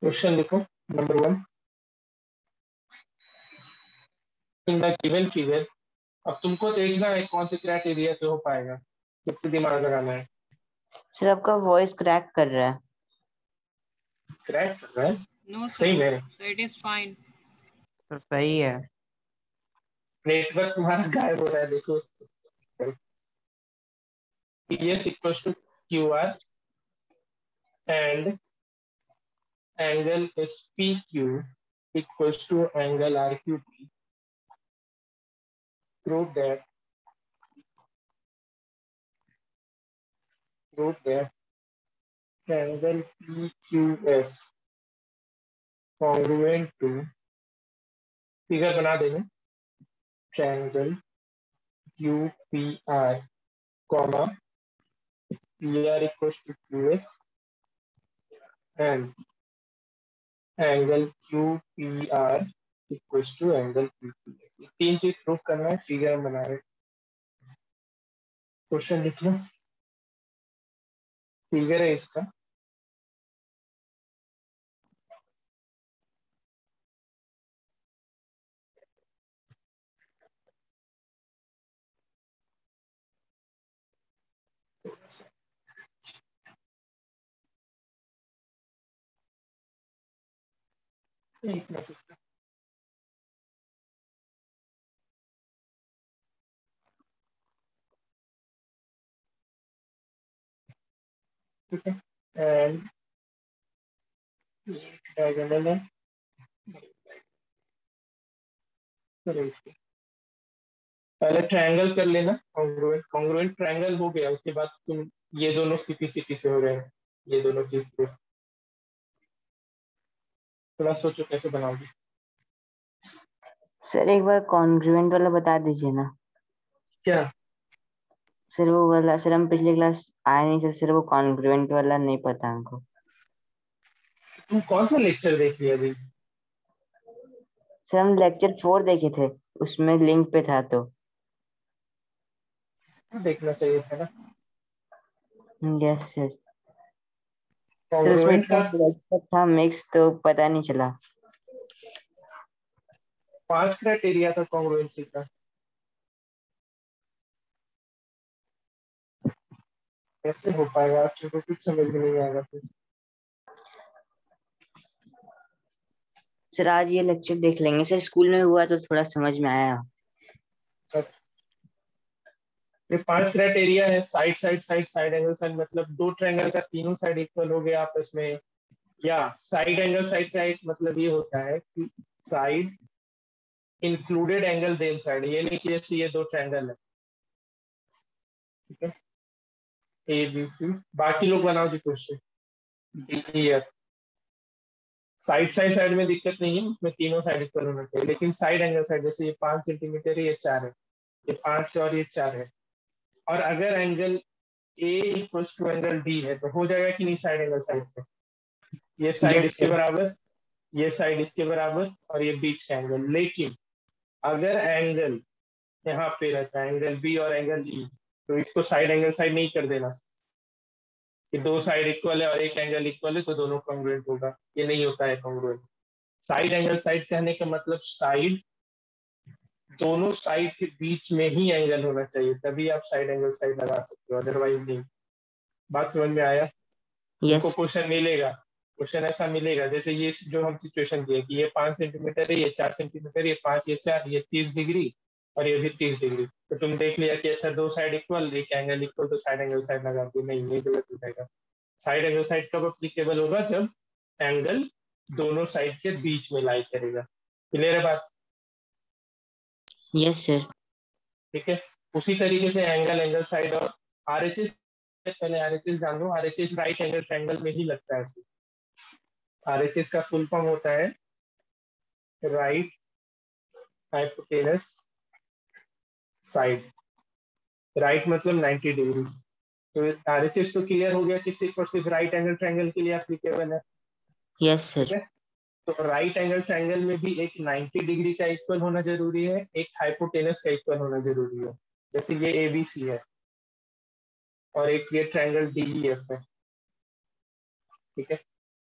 Question लिखो number 1। In the given figure, अब तुमको देखना है कौन से क्राइटेरिया से हो पाएगा, किससे दिमाग लगाना है। सर आपका वॉइस क्रैक कर रहा है। क्रैक कर रहा है? No, सही sir. है? So it is fine. तो सही है। नेटवर्क तुम्हारा गायब हो रहा है, देखो। PS equals to QR and angle SPQ equals to angle RQT. Prove that angle PQS congruent to, figure बना देंगे, triangle QPR, comma PR equals to QS and angle QPR equals to angle PQS। तीन चीज proof करना है, figure में बना रहे। Question लिख लो, फिगर है इसका। एक मिनट इसका। ठीक है, एंड डायगोनल है, चलो इसके पहले ट्रायंगल कर लेना। कॉन्ग्रुएंट ट्रायंगल हो गया, उसके बाद तुम ये दोनों सीपी से हो रहे हैं, ये दोनों चीज पे थोड़ा सोचो कैसे बनाओगे। सर एक बार कॉन्ग्रुएंट वाला बता दीजिए ना। क्या? सर वो वाला, सर हम पिछले क्लास आए नहीं थे, सर वो कॉन्ग्रुएंट वाला नहीं पता हमको। तुम कौन सा लेक्चर देख लिया अभी? सर हम लेक्चर 4 देखे थे, उसमें लिंक पे था तो। देखना चाहिए था ना। Yes sir. सर उसमें कॉन्ग्रुएंट इतना का लेक्चर था मिक्स तो पता नहीं चला। 5 क्राइटेरिया था कॉन्ग्रुएंसी का। कैसे हो पाएगा, आज तो कुछ समझ में नहीं आएगा फिर। सर आज ये लेक्चर देख लेंगे, सर स्कूल में हुआ तो थोड़ा समझ में आया। ये 5 क्राइटेरिया है, side side side side angle side, मतलब दो ट्रायंगल का तीनों साइड इक्वल हो गया आपस में। या साइड एंगल साइड का एक मतलब ये होता है कि side included angle then side, ये नहीं कि जैसे ये दो ट्रायंगल है, ठीक है, ABC, बाकी लोग बनाओ जी question. DEF side side side में दिक्कत नहीं है, उसमें तीनों साइड इक्वल होना चाहिए, लेकिन साइड एंगल साइड, जैसे ये 5 सेंटीमीटर है, ये 4 है, ये 5 है और ये 4 है, और अगर angle A equals to angle D है तो हो जाएगा कि नहीं साइड एंगल साइड से। ये साइड यस इसके सर। बराबर, ये साइड इसके बराबर, और ये बीच का एंगल। लेकिन अगर एंगल यहाँ पे रहता है, एंगल B और एंगल E, तो इसको साइड एंगल साइड नहीं कर देना कि दो साइड इक्वल है और एक एंगल इक्वल है तो दोनों कॉन्ग्रुएंट होगा, ये नहीं होता है कॉन्ग्रुएंट। साइड एंगल साइड कहने का मतलब साइड, दोनों साइड के बीच में ही एंगल होना चाहिए, तभी आप साइड एंगल साइड लगा सकते हो, अदरवाइज नहीं। बात समझ में आया? तुमको यस। क्वेश्चन मिलेगा, क्वेश्चन ऐसा मिलेगा जैसे ये जो हम सिचुएशन दिए कि ये 5 सेंटीमीटर है, ये 4 सेंटीमीटर, ये 5, ये 4, ये 30 डिग्री और ये भी 30 डिग्री, तो तुम देख लिया कि अच्छा दो साइड इक्वल, एक एंगल इक्वल, तो साइड एंगल साइड लगा दो। नहीं, ये गलत हो जाएगा। साइड एंगल साइड कब अप्लीकेबल होगा? जब एंगल दोनों साइड के बीच में लाई करेगा। क्लियर है बात? Yes sir. ठीक है, उसी तरीके से एंगल एंगल साइड और RHS, पहले RHS जान लो। RHS राइट एंगल ट्रायंगल में ही लगता है। RHS का फुल फॉर्म होता है राइट हाइपोटेनस साइड। राइट मतलब 90 डिग्री। तो RHS तो क्लियर हो गया कि सिर्फ और सिर्फ राइट एंगल ट्रायंगल के लिए एप्लीकेबल है। यस ठीक सर। है, तो राइट एंगल ट्रायंगल में भी एक 90 डिग्री का इक्वल होना जरूरी है, एक हाइपोटेनस का इक्वल होना जरूरी है। जैसे ये ABC है और एक ये ट्रायंगल DEF है, ठीक है,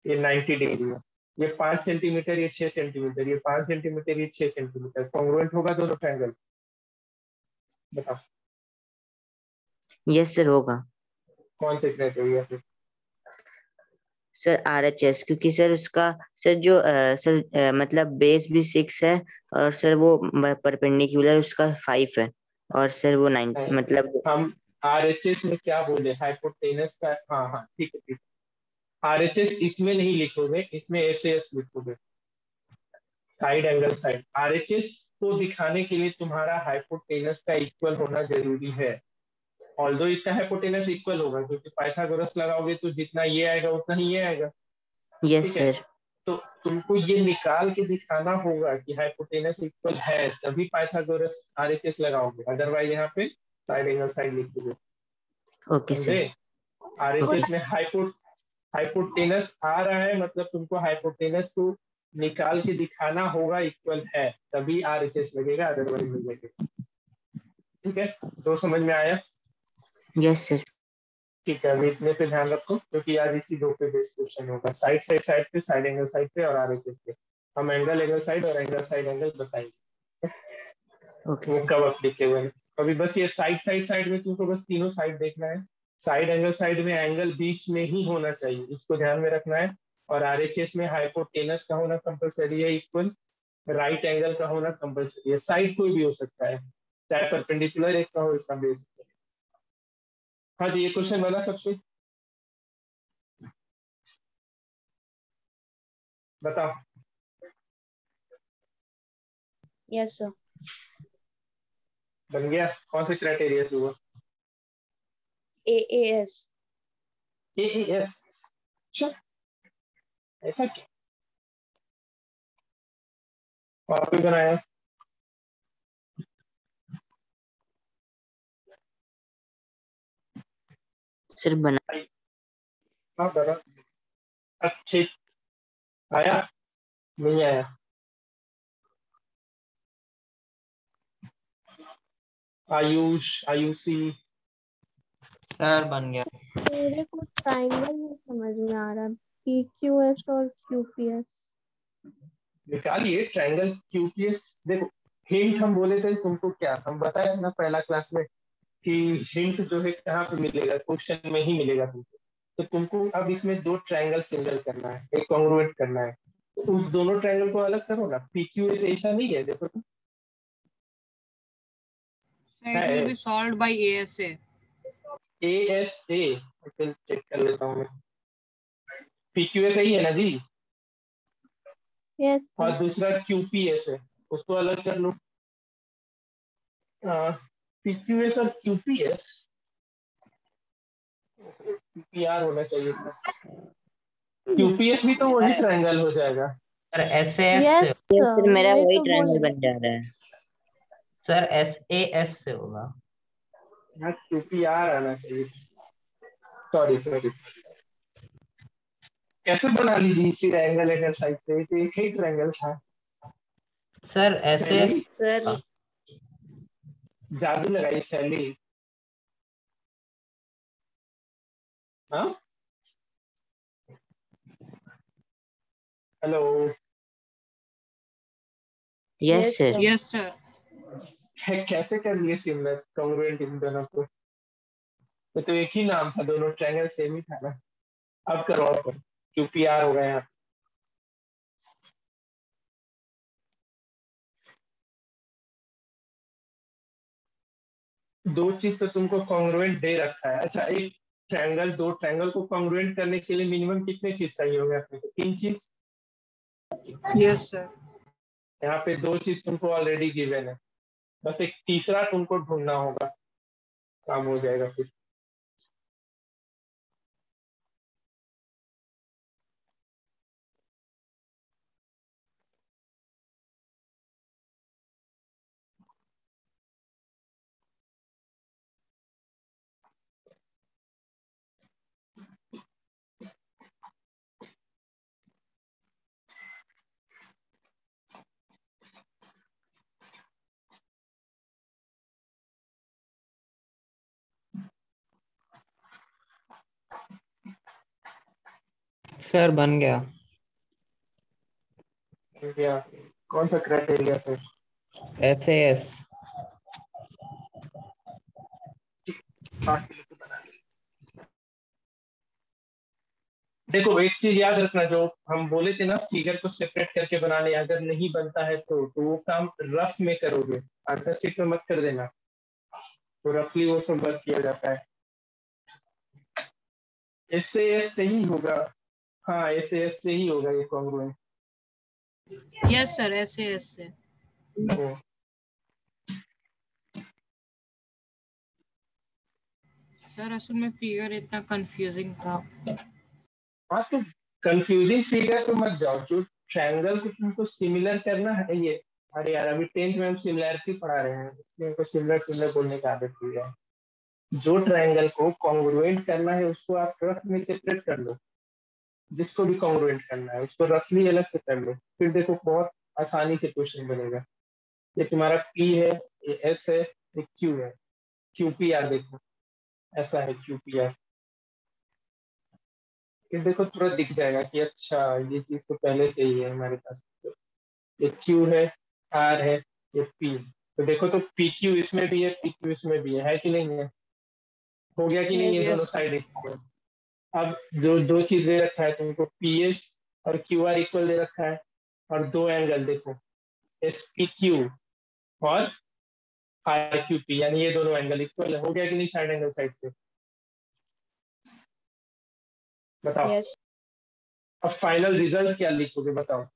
ये 90 डिग्री है। ये 5 सेंटीमीटर, ये 6 सेंटीमीटर, ये 5 सेंटीमीटर, ये 6 सेंटीमीटर, कॉन्ग्रुएंट होगा दोनों ट्रायंगल? बताओ यस सर होगा। कौन से क्राइटेरिया से? सर RHS, क्योंकि सर उसका सर जो सर मतलब बेस भी 6 है, और सर वो परपेंडिकुलर उसका 5 है, और सर वो 9 नहीं, मतलब। हम आरएचएस में क्या बोले, हाइपोटेनस का, हाँ हाँ ठीक है ठीक है, आरएचएस इसमें नहीं लिखोगे, इसमें एसएस लिखोगे, साइड एंगल साइड। आरएचएस को दिखाने के लिए तुम्हारा हाइपोटेनस का इक्वल होना जरूरी है। ऑल्दो इसका हाइपोटेनस इक्वल होगा, क्योंकि पाइथागोरस लगाओगे तो जितना ये आएगा उतना ही ये आएगा। यस ठीक है, सर। तो तुमको ये निकाल के दिखाना होगा कि हाइपोटेनस इक्वल है, तभी पाइथागोरस आरएचएस लगाओगे, अदरवाइज यहाँ पे साइड एंगल साइड लिखोगे। ओके समझे? सर। ओके। आरएचएस में हाइपोटेनस आ रहा है, मतलब तुमको हाइपोटेनस को निकाल के दिखाना होगा इक्वल है, तभी आरएचएस लगेगा, अदरवाइज नहीं लगेगा। ठीक है, तो समझ में आया? Yes sir. ठीक है, अभी इतने पे ध्यान रखो, क्योंकि आज इसी दो पे बेस क्वेश्चन होगा, साइड साइड साइड पे, साइड एंगल साइड पे और आरएचएस पे। हम एंगल एंगल साइड और एंगल साइड एंगल बताएंगे ओके वो सर। कब अब लिखे हुए हैं। अभी बस ये साइड साइड साइड में तुमको बस तीनों साइड देखना है। साइड एंगल साइड में एंगल बीच में ही होना चाहिए, इसको ध्यान में रखना है। और आरएचएस में हाइपोटेनस का होना कंपलसरी है इक्वल, राइट एंगल का होना कंपलसरी है। साइड कोई भी हो सकता है, चाहे परपेंडिकुलर एक का हो, इसका बेस। हाँ जी, ये क्वेश्चन बना सबसे, बताओ। Yes sir. बन गया? कौन से क्राइटेरिया से हुआ? AAS। एएएस? अच्छा, ऐसा क्या? और कोई बनाया? सर बना। हाँ बना। अच्छे, आया? नहीं आया? आयुष, आयुषी? सर बन गया। मेरे को ट्रायंगल नहीं समझ में आ रहा, PQS और QPS। निकालिए ट्रायंगल क्यूपीएस। देखो, हिंट हम बोले थे तुमको, क्या हम बताए ना पहला क्लास में, कि हिंट जो है कहाँ पे मिलेगा, क्वेश्चन में ही मिलेगा तुमको। तो तुमको अब इसमें दो ट्रायंगल सिंगल करना है, एक कॉन्ग्रुएंट करना है, तो उस दोनों ट्रायंगल को अलग करो ना। पीक्यूएस ऐसा नहीं है, देखो तो It will be solved by ASA. A S A, check कर लेता हूँ मैं। पीक्यूएस ही है ना जी, यस सर। और दूसरा क्यूपीएस है, उसको अलग कर लो। पीक्यूएस और क्यूपीएस, पीपीआर होना चाहिए था। क्यूपीएस भी तो वही ट्रायंगल हो जाएगा। सर SAS यस से। यस सर, सर, मेरा वही वही तो ट्रायंगल बोले। बन जा रहा है। सर SAS से होगा। यहाँ क्यूपीआर आना चाहिए। सॉरी सॉरी, कैसे बना लीजिए फिर एंगल एंगल साइड पे, तो एक ही ट्रायंगल था। सर सैली, SAS सर जादू लगाई सैली। हाँ, hello. Yes sir. Yes, sir. कैसे कर लिए सिमिलर कॉन्ग्रुएंट इन दोनों को? ये तो एक ही नाम था, दोनों ट्रायंगल सेम ही था ना। अब करो, अब करो, क्यूपीआर हो गया यहाँ। दो चीज तो तुमको कॉन्ग्रुएंट दे रखा है। अच्छा, एक ट्रायंगल, दो ट्रायंगल को कॉन्ग्रुएंट करने के लिए मिनिमम कितने चीज चाहिए होंगे अपने को? तीन चीज। Yes, sir. यहाँ पे दो चीज तुमको ऑलरेडी गिवन है, बस एक तीसरा तुमको ढूंढना होगा, काम हो जाएगा फिर। सर बन गया। या कौन सा क्राइटेरिया सर? SAS। देखो एक चीज याद रखना, जो हम बोले थे ना फिगर को सेपरेट करके बनाने, अगर नहीं बनता है तो वो काम रफ में करोगे, आंसर शीट में मत कर देना, तो रफली वो सब वर्क किया जाता है। SAS से ही होगा, हाँ SAS से ही होगा ये कॉन्ग्रुएंट। यस सर, SAS से। सर असल में फिगर इतना कंफ्यूजिंग था। हाँ तो कंफ्यूजिंग फिगर तो मत जाओ, जो ट्रायंगल को तुमको सिमिलर करना है ये, अरे यार अभी 10th में हम सिमिलैरिटी पढ़ा रहे हैं, इसलिए हमको सिमिलर सिमिलर बोलने की आदत हुई है। जो ट्रायंगल को कॉन्ग्रुएंट करना है उसको आप रफ में सेपरेट कर लो, जिसको भी कॉन्ग्रुएंट करना है उसको रफली अलग से कर लो, फिर देखो बहुत आसानी से क्वेश्चन बनेगा। ये तुम्हारा P है, ये S है, ये Q है, QPR देखो ऐसा है QPR, फिर देखो तुरंत दिख जाएगा कि अच्छा ये चीज तो पहले से ही है हमारे पास। तो ये Q है, R है, ये P, तो देखो तो PQ इसमें भी है, PQ इसमें भी है कि नहीं है? हो गया कि नहीं? ये दोनों यस साइड इक्वल। अब जो दो चीज दे रखा है तुमको, PS और QR इक्वल दे रखा है, और दो एंगल देखो SPQ और RQP, यानी ये दोनों एंगल इक्वल है। हो गया कि नहीं साइड एंगल साइड से? बताओ। यस अब फाइनल रिजल्ट क्या लिखोगे बताओ?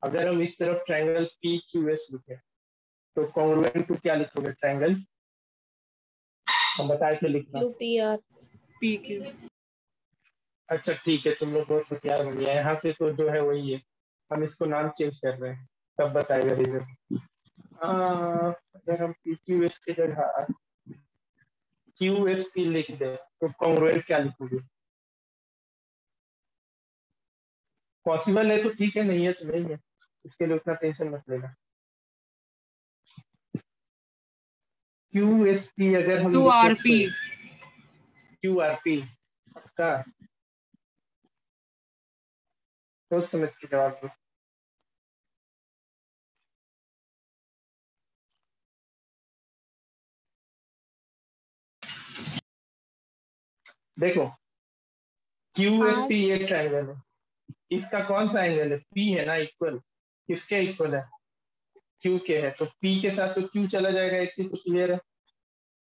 अगर हम इस तरफ ट्रायंगल PQS लिखे तो कॉन्ग्रुएंट टू क्या लिखोगे? ट्रायंगल हम बताए थे लिखना। QPR। PQ। अच्छा ठीक है, तुम लोग बहुत होशियार बन गया, यहाँ से तो जो है वही है, हम इसको नाम चेंज कर रहे हैं, तब बताएगा रिजल्ट। अगर हम PQS की जगह QSP लिख दे तो कॉन्ग्रुएंट क्या लिखोगे? पॉसिबल है तो ठीक है, नहीं है तो नहीं है, इसके लिए उतना टेंशन मत लेना। QSP अगर हम लिखे 2RP। तो QRP का सोच समझ के जवाब दो। देखो QSP ये ट्रायंगल है, इसका कौन सा एंगल है? P है ना इक्वल, किसके इक्वल है? Q के है, तो P के साथ तो Q चला जाएगा, एक चीज तो क्लियर है।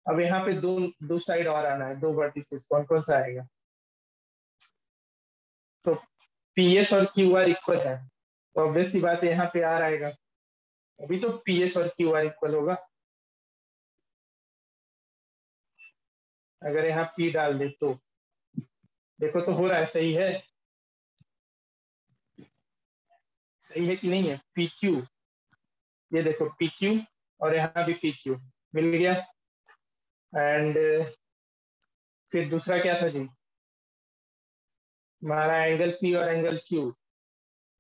अब यहाँ पे दो दो साइड और आना है, दो वर्टिसेस, कौन कौन सा आएगा? तो PS और QR इक्वल है, तो ऑब्वियस सी बात है यहाँ पे R आएगा, अभी तो PS और QR इक्वल होगा। अगर यहाँ P डाल दे तो देखो तो हो रहा है, सही है? सही है कि नहीं है? PQ, ये देखो PQ और यहाँ भी PQ मिल गया। एंड फिर दूसरा क्या था जी? हमारा एंगल P और एंगल Q,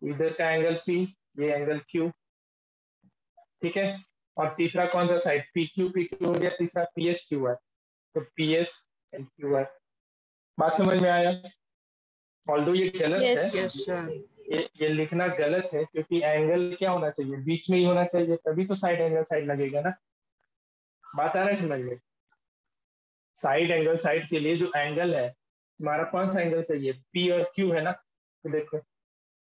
इधर का एंगल P, ये एंगल Q, ठीक है। और तीसरा कौन सा साइड? PQ हो गया, तीसरा PSQR, तो PS एंड QR। बात समझ में आया? ऑल्दो ये गलत है, यस यस सर। ये लिखना गलत है, क्योंकि एंगल क्या होना चाहिए? बीच में ही होना चाहिए, तभी तो साइड एंगल साइड लगेगा ना। बात आ रहा है समझ में? साइड एंगल साइड के लिए जो एंगल है, हमारा कौन सा एंगल चाहिए? P और Q है ना, तो देखो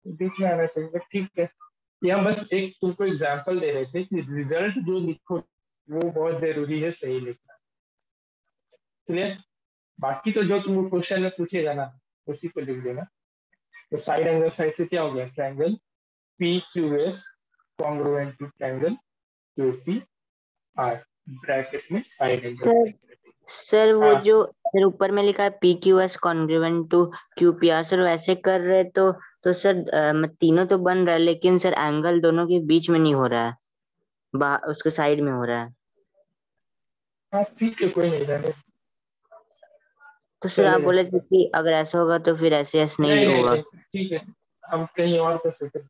बीच में आना चाहिए, ठीक है। ये हम बस एक तुमको एग्जांपल दे रहे थे कि रिजल्ट जो लिखो वो बहुत जरूरी है सही लिखना, क्लियर? बाकी तो जो तुमको क्वेश्चन में पूछेगा ना उसी को लिख देना। तो साइड एंगल साइड से क्या हो गया? Triangle PQS congruent to triangle QPR, bracket में side angle sir side. Sir वो हाँ जो सर ऊपर में लिखा है PQS congruent to QPR, sir वैसे कर रहे तो सर तीनों तो बन रहा है, लेकिन सर एंगल दोनों के बीच में नहीं हो रहा है, उसके साइड में हो रहा है। हाँ ठीक है, कोई नहीं रहने, तो सर आप चलेगा। बोले थे कि अगर ऐसा होगा तो फिर SAS नहीं नहीं नहीं होगा। नहीं ठीक है, हम कहीं और का सोचे,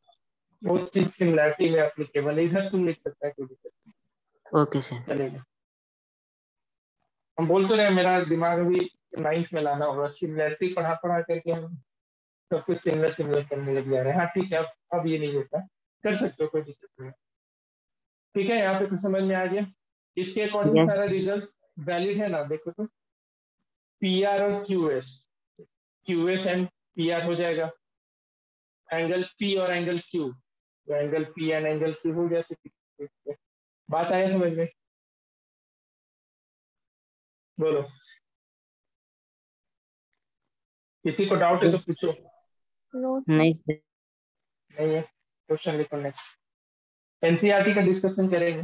वो चीज सिमिलैरिटी में एप्लीकेबल है, इधर तुम लिख सकता है, कोई दिक्कत ओके सर। नहीं, चलेगा। हम बोल तो रहे हैं, मेरा दिमाग अभी 9th में लाना होगा, सिमिलैरिटी पढ़ा पढ़ा करके हम सब कुछ सिमिलर सिमिलर करने लग जा रहे हैं। हाँ ठीक है, अब ये नहीं होता, कर सकते हो, कोई दिक्कत नहीं। ठीक है, यहाँ पे कुछ समझ में आ गया? इसके अकॉर्डिंग यस सारा रिजल्ट वैलिड है ना? देखो तो पी आर और Q S, Q S and P R हो जाएगा, एंगल पी और एंगल क्यू, तो angle P and angle Q हो गया। बात आया समझ में? बोलो, किसी को डाउट है तो पूछो। No sir. नहीं सर। नहीं है? क्वेश्चन लिखो नेक्स्ट। एनसीईआरटी का डिस्कशन करेंगे।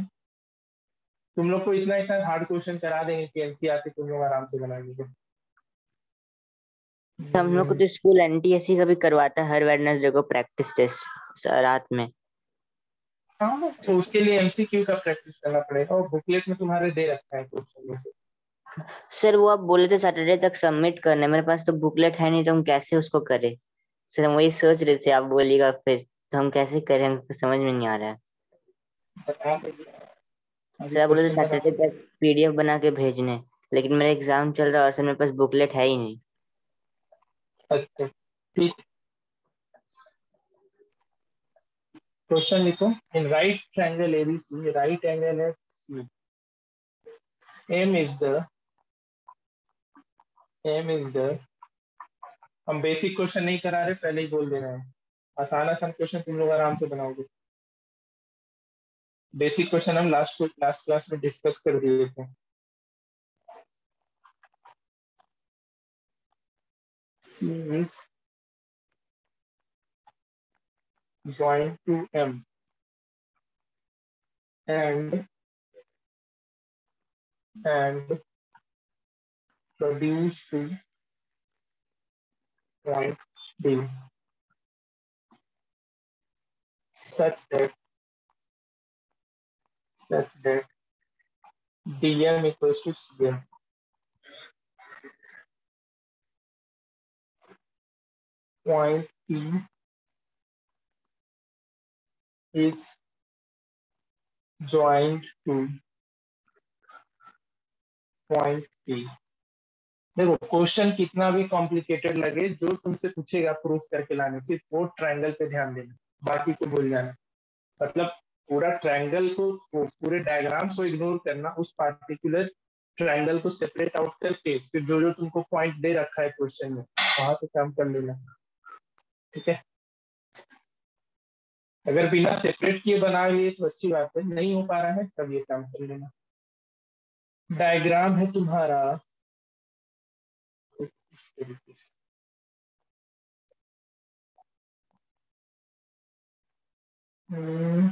तुम लोग को इतना इतना हार्ड क्वेश्चन करा देंगे कि एनसीईआरटी तुम लोग आराम से बना लोगे। हम लोग को तो स्कूल एनटीएससी का भी करवाता है हर वेडनेसडे को प्रैक्टिस टेस्ट रात में। हाँ, तो उसके लिए एमसीक्यू का प्रैक्टिस करना पड़ेगा, और बुकलेट में तुम्हारे दे रखा है क्वेश्चन में से। सर वो आप बोले थे सैटरडे तक सबमिट करने, मेरे पास तो बुकलेट है नहीं, तो हम कैसे उसको करें? सर हम वही सोच रहे थे, आप बोलिएगा फिर तो हम कैसे करें, हमको समझ में नहीं आ रहा है। बता देंगे। अभी सर आप बोले थे क्वेश्चन बना। सैटरडे तक पीडीएफ बना के भेजने, लेकिन मेरा एग्जाम चल रहा है और सर मेरे पास बुकलेट है ही नहीं। अच्छा ठीक। क्वेश्चन लिखो। In right triangle ABC, right angle है C, M is the, M is the, हम बेसिक क्वेश्चन नहीं करा रहे, पहले ही बोल दे रहे हैं, आसान आसान क्वेश्चन तुम लोग आराम से बनाओगे। बेसिक क्वेश्चन हम लास्ट क्लास में डिस्कस कर दिए थे। C is joined to M and produce to point D such that DM equals to CM. Point P is joined to point P. देखो क्वेश्चन कितना भी कॉम्प्लिकेटेड लगे, जो तुमसे पूछेगा प्रूफ करके लाने, सिर्फ वो ट्रायंगल पे ध्यान देना, बाकी को भूल जाना। मतलब पूरा ट्रायंगल को, पूरे डायग्राम्स को इग्नोर करना, उस पार्टिकुलर ट्रायंगल को सेपरेट आउट करके फिर जो जो तुमको पॉइंट दे रखा है क्वेश्चन में, वहां से काम कर लेना। ठीक है, अगर बिना सेपरेट किए बना लिए तो अच्छी बात है, नहीं हो पा रहा है तब ये काम कर लेना। डायग्राम है तुम्हारा इस तरीके से। हम्म,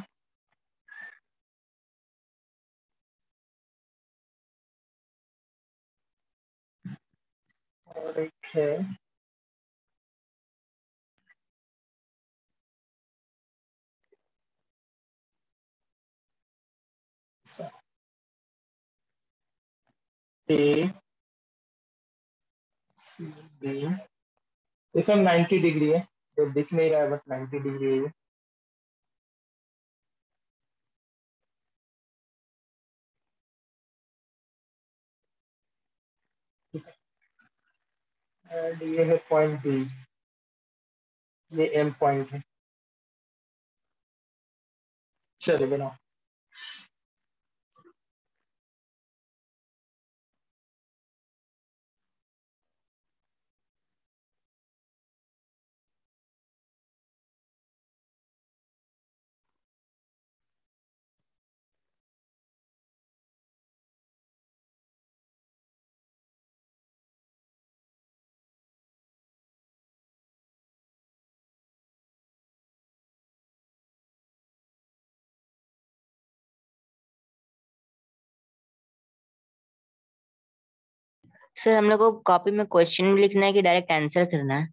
और एक है ए सी बी, ये सब 90 डिग्री है, ये दिख नहीं रहा है बट 90 डिग्री है ये। एंड ये है पॉइंट बी, ये एम पॉइंट है। चलो बनाओ। सर हम लोग को कॉपी में क्वेश्चन भी लिखना है कि डायरेक्ट आंसर करना है?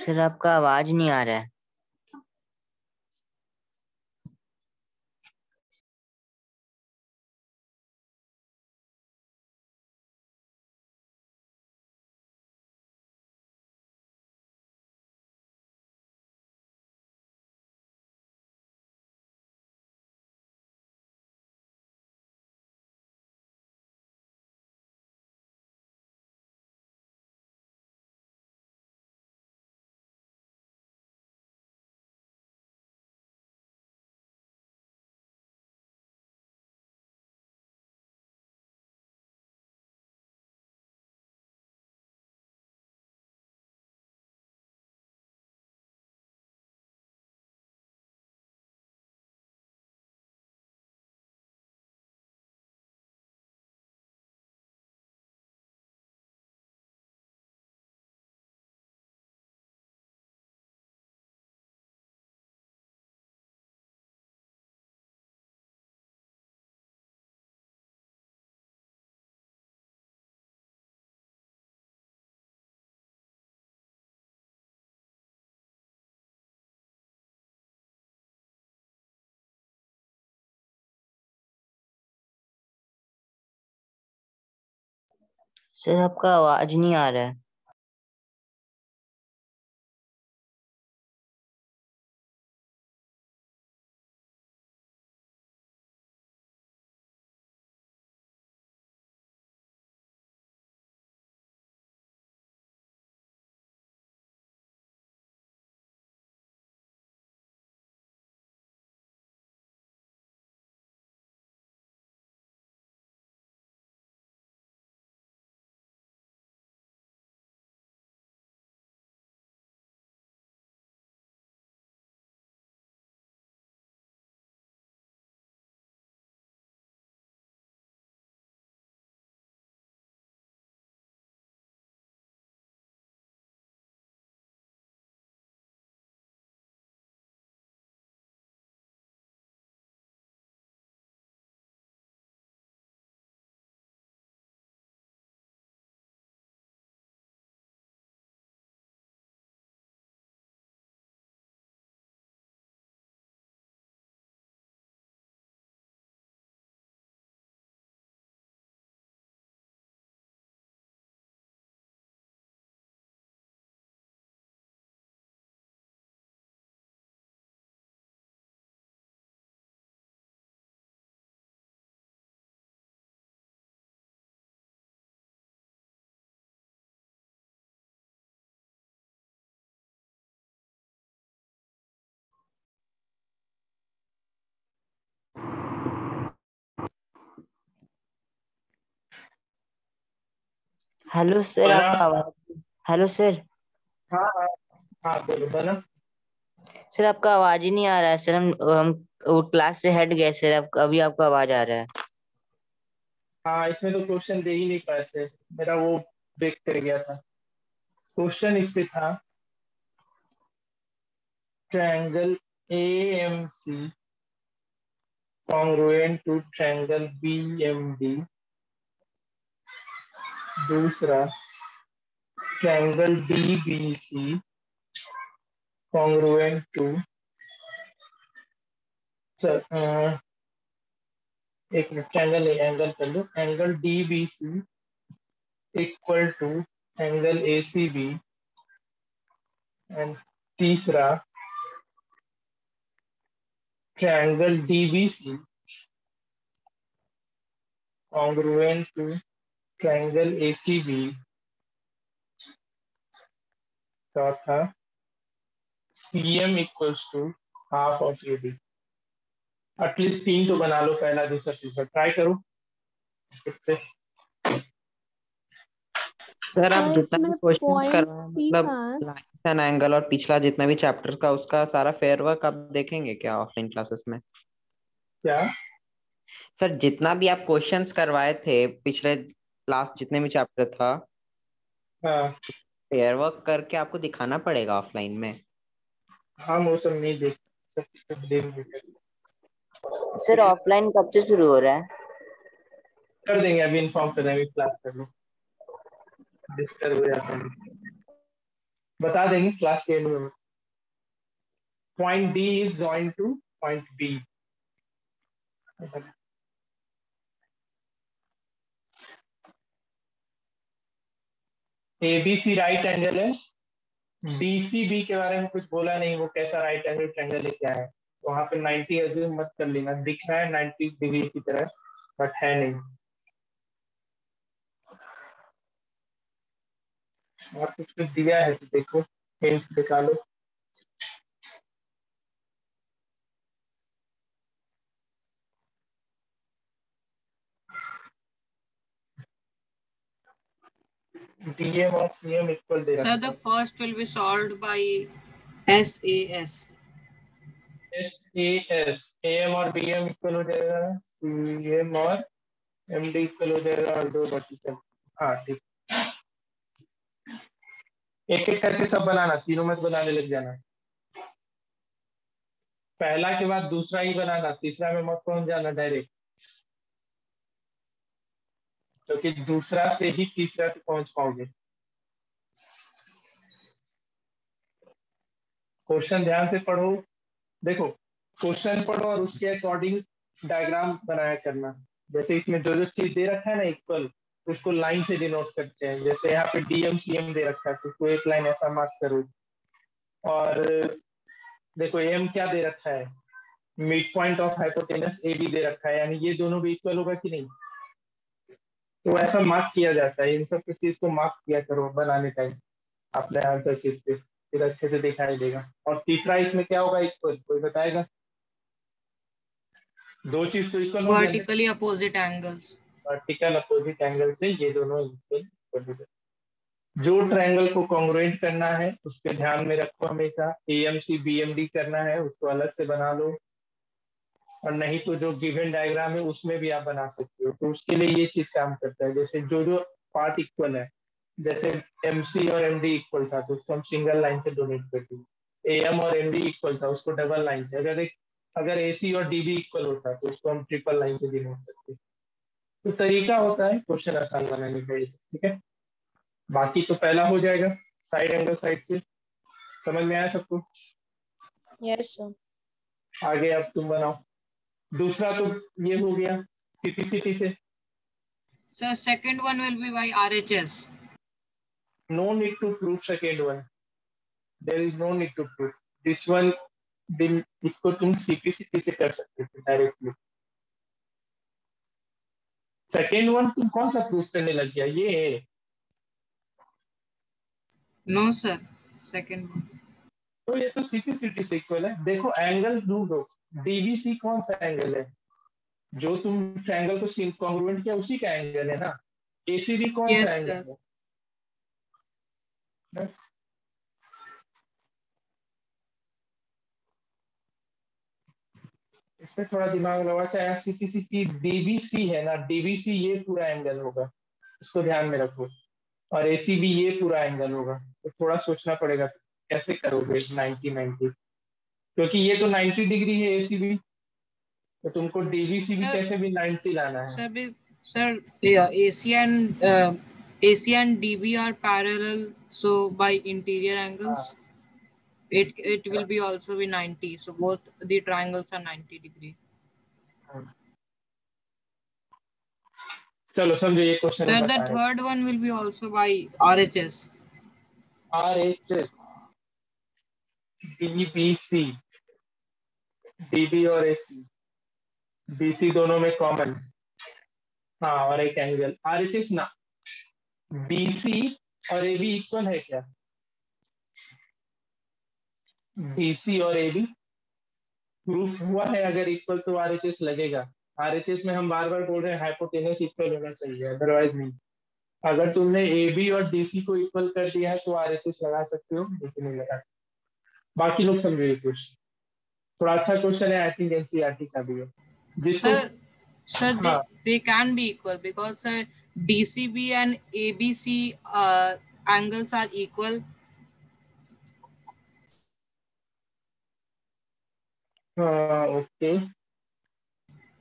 सर आपका आवाज नहीं आ रहा है। सर आपका आवाज नहीं आ रहा है। हेलो सर बना। आपका आवाज। Hello sir. हाँ हाँ। हाँ बोलो बना। सर आपका आवाज ही नहीं आ रहा है सर। हम वो क्लास से हट गए सर। अब अभी आपका आवाज आ रहा है। हाँ इसमें तो क्वेश्चन दे ही नहीं पाए थे, मेरा वो ब्रेक कर गया था। क्वेश्चन इस पे था triangle AMC congruent to triangle BMD। दूसरा ट्रायंगल DBC congruent to एक मिनट, ट्रायंगल एंगल कर लो, angle DBC equal to angle ACB। And तीसरा triangle DBC congruent to triangle ACB। चौथा CM equals to half of AB। At least 3 तो बना लो, पहला दूसरा तीसरा ट्राई करो खुद से। सर आप सर जितना भी इसमें क्वेश्चंस पॉइंट करवाएं भी मतलब था। लाइन्स एंड एंगल और पिछला जितना भी चैप्टर का उसका सारा फेयर वर्क आप देखेंगे क्या ऑफलाइन क्लासेस में? क्या? सर जितना भी आप क्वेश्चंस करवाए थे पिछले लास्ट जितने भी चैप्टर था, हाँ फेयर वर्क करके आपको दिखाना पड़ेगा ऑफलाइन में। हम वो सब नहीं देख सकते, ब्लेम नहीं सर कर ऑफलाइन कब से शुरू हो रहा है? कर देंगे, अभी इन्फॉर्म कर देंगे, क्लास कर लो, डिस्टर्ब हो जाता है, बता देंगे क्लास के एंड में। Point D is joint two point B। ABC right angle है, DCB के बारे में कुछ बोला नहीं, वो कैसा राइट एंगल ट्रायंगल है क्या है। वहां पे 90 अज्यूम मत कर लेना, दिख रहा है 90 डिग्री की तरह बट है नहीं। और कुछ कुछ दिया है तो देखो, हिंट निकालो। DM और CM इक्वल दे Sir, रखा the है। first will be solved by SAS. SAS AM और BM इक्वल हो जाएगा, CM और MD इक्वल हो जाएगा, और दो वर्टिकल। हाँ ठीक, एक एक करके सब बनाना, तीनों मत बनाने लग जाना। पहला के बाद दूसरा ही बनाना, तीसरा में मत पहुंच जाना डायरेक्ट, क्योंकि दूसरा से ही तीसरा पे पहुंच पाओगे। क्वेश्चन ध्यान से पढ़ो, देखो क्वेश्चन पढ़ो और उसके अकॉर्डिंग डायग्राम बनाया करना। जैसे इसमें जो जो चीज दे रखा है ना इक्वल, उसको लाइन से डिनोट करते हैं। जैसे यहाँ पे DMCM दे रखा है तो उसको एक लाइन ऐसा मार्क करो। और देखो एम क्या दे रखा है, mid point of hypotenuse AB दे रखा है, यानी ये दोनों भी इक्वल होगा कि नहीं, तो ऐसा मार्क किया जाता है। इन सब चीज को मार्क किया करो बनाने टाइम अपने आंसर शीट पे, फिर अच्छे से दिखाई देगा। और तीसरा इसमें क्या होगा इक्वल, कोई बताएगा? दो चीज तो इक्वल हो गया, vertically opposite angles. Vertical opposite angle से ये दोनों इक्वल। जो ट्रायंगल को कॉन्ग्रुएंट करना है उस पर ध्यान में रखो हमेशा। AMC BMD करना है उसको अलग से बना लो, और नहीं तो जो गिवन डायग्राम है उसमें भी आप बना सकते हो। तो उसके लिए ये चीज काम करता है। जैसे जो जो पार्ट इक्वल है, जैसे MC और MD इक्वल था तो उसको हम सिंगल लाइन से डोनेट करते हैं। AM और MD इक्वल था उसको डबल लाइन से। अगर AC और DB इक्वल होता तो उसको हम ट्रिपल लाइन से डिनोट करते। तो तरीका होता है क्वेश्चन आसान बनाने का, ठीक है। बाकी तो पहला हो जाएगा साइड एंगल साइड से, समझ में आया सबको? Yes sir. आगे अब तुम बनाओ। दूसरा तो ये हो गया CPCT से। Sir, second one will be by RHS. No need to prove second one. There is no need to prove. This one इसको तुम CPCT से कर सकते थे डायरेक्टली। सेकेंड वन तुम कौन सा प्रूफ करने लग गया ये? No, sir. Second one. तो ये तो CPCT से इक्वल है। देखो एंगल ढूंढो, DBC कौन सा एंगल है जो तुम ट्रायंगल को कॉन्ग्रुएंट किया, उसी का एंगल है ना। ACB कौन सा Yes, एंगल sir. है? बस इसमें थोड़ा दिमाग लगा। चाहे CPCT DBC है ना, DBC ये पूरा एंगल होगा, इसको ध्यान में रखो। और ACB ये पूरा एंगल होगा। तो थोड़ा सोचना पड़ेगा कैसे करोगे 90-90, क्योंकि ये तो 90 डिग्री है ACB, तो तुमको DBC भी Sir, कैसे भी 90 लाना है। sir, yeah, AC and DB are parallel, so by interior angles, हाँ it will be also be 90. So both the triangles are 90 degree. चलो समझो ये क्वेश्चन Sir, the बता रहे। third one will be also by RHS. RHS DBC, DB और AC, BC दोनों में common, हाँ, और एक एंगल RHS ना। BC और AB इक्वल है क्या? BC और AB प्रूफ हुआ है। अगर इक्वल तो RHS लगेगा। RHS में हम बार बार बोल रहे हैं हाइपोटेनस इक्वल होना चाहिए, अदरवाइज नहीं। अगर तुमने AB और DC को इक्वल कर दिया है तो RHS लगा सकते हो, लेकिन नहीं लगा। बाकी लोग समझो ये क्वेश्चन थोड़ा अच्छा क्वेश्चन है, आई थिंक NCERT का भी है जिसको। Sir, हाँ they can be equal because DCB and ABC angles are equal. Okay.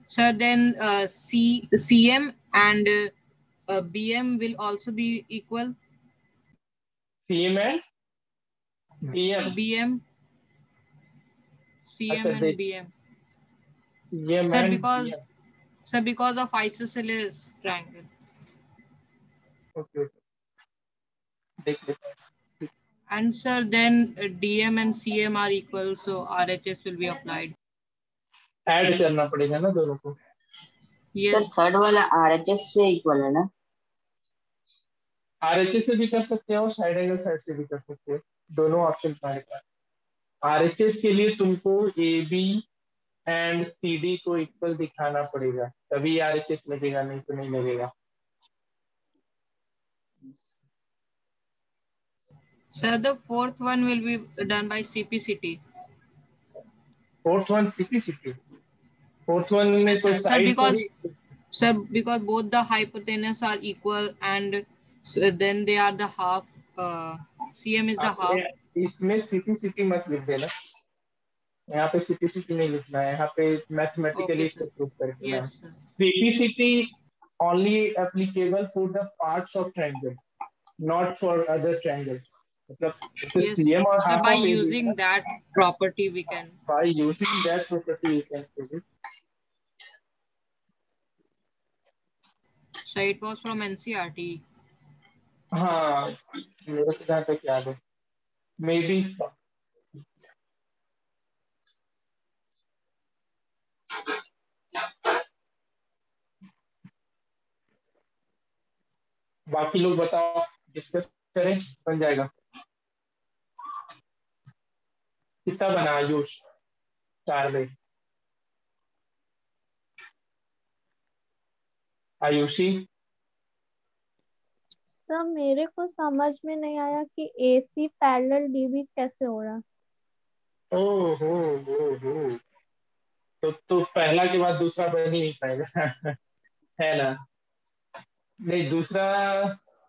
Sir, then CM and BM will also be equal. CM and DM। BM, CM अच्छा and देख, BM. CM Sir, and DM। because of isosceles triangle. Okay देख लेते हैं। And sir, then DM and CM are equal, so RHS will be applied. Add करना पड़ेगा ना दोनों को। Sir Yes. थर्ड वाला RHS से इक्वल है ना? RHS से भी कर सकते हो, साइड एंगल साइड से भी कर सकते हो, दोनों ऑप्शन तुम्हारे पास। RHS के लिए तुमको AB एंड CD को इक्वल दिखाना पड़ेगा, तभी RHS लगेगा, नहीं तो नहीं लगेगा। Sir, the fourth one will be done by CPCT. Fourth one CPCT। Fourth one में कोई Sir, साइड थोड़ी। because both the hypotenuse are equal and then they are the half. CM is the half. इसमें CPCT मत लिख देना, यहाँ पे CPCT नहीं लिखना है, यहाँ पे मैथमेटिकली Okay, इसको sir. प्रूव करके ना। Yes, sir. CPCT only applicable for the parts of triangle, not for other triangle। मतलब Yes, CM और sir. half By of AB है using ना, that property, we can. by using that property you can prove it। So it was from NCERT. हाँ मेरे को जहाँ तक याद है मे बी। बाकी लोग बताओ, डिस्कस करें, बन जाएगा। कितना बना आयुष? 4 में। आयुषी? तो मेरे को समझ में नहीं आया कि AC पैरेलल DB कैसे हो रहा। ओ हो। तो पहला के बाद दूसरा बन ही नहीं पाएगा है ना? नहीं, दूसरा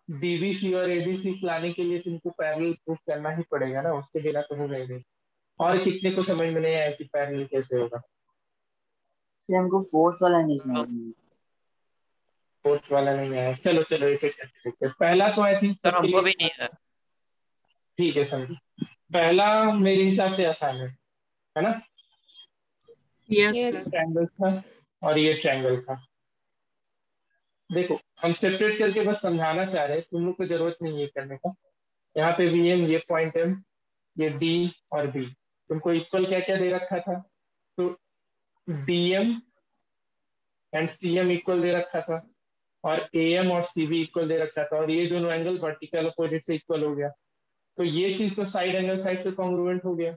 DBC और ABC लाने के लिए तुमको पैरेलल प्रूफ करना ही पड़ेगा ना, उसके बिना तो होगा ही नहीं। और कितने को समझ में नहीं आया कि पैरेलल कैसे होगा? सर हमको फोर्थ वाला नहीं समझ में। फोर्थ वाला नहीं आया, चलो चलो एक एक करके देखते हैं। पहला तो आई थिंक सर सबके हमको लिए भी नहीं है। ठीक है, समझी। पहला मेरे हिसाब से आसान है ना? Yes, Yes. sir. ट्रायंगल था और ये ट्रायंगल था। देखो हम सेपरेट करके बस समझाना चाह रहे हैं, तुम लोग को जरूरत नहीं है करने का। यहाँ पे VM, ये पॉइंट M, ये D और B, तुमको इक्वल क्या क्या दे रखा था? तो DM एंड CM इक्वल दे रखा था, और AM और CV इक्वल दे रखा था, और ये दोनों एंगल वर्टिकल अपोजिट से इक्वल हो गया। तो ये चीज तो साइड एंगल साइड से कॉन्ग्रुएंट हो गया,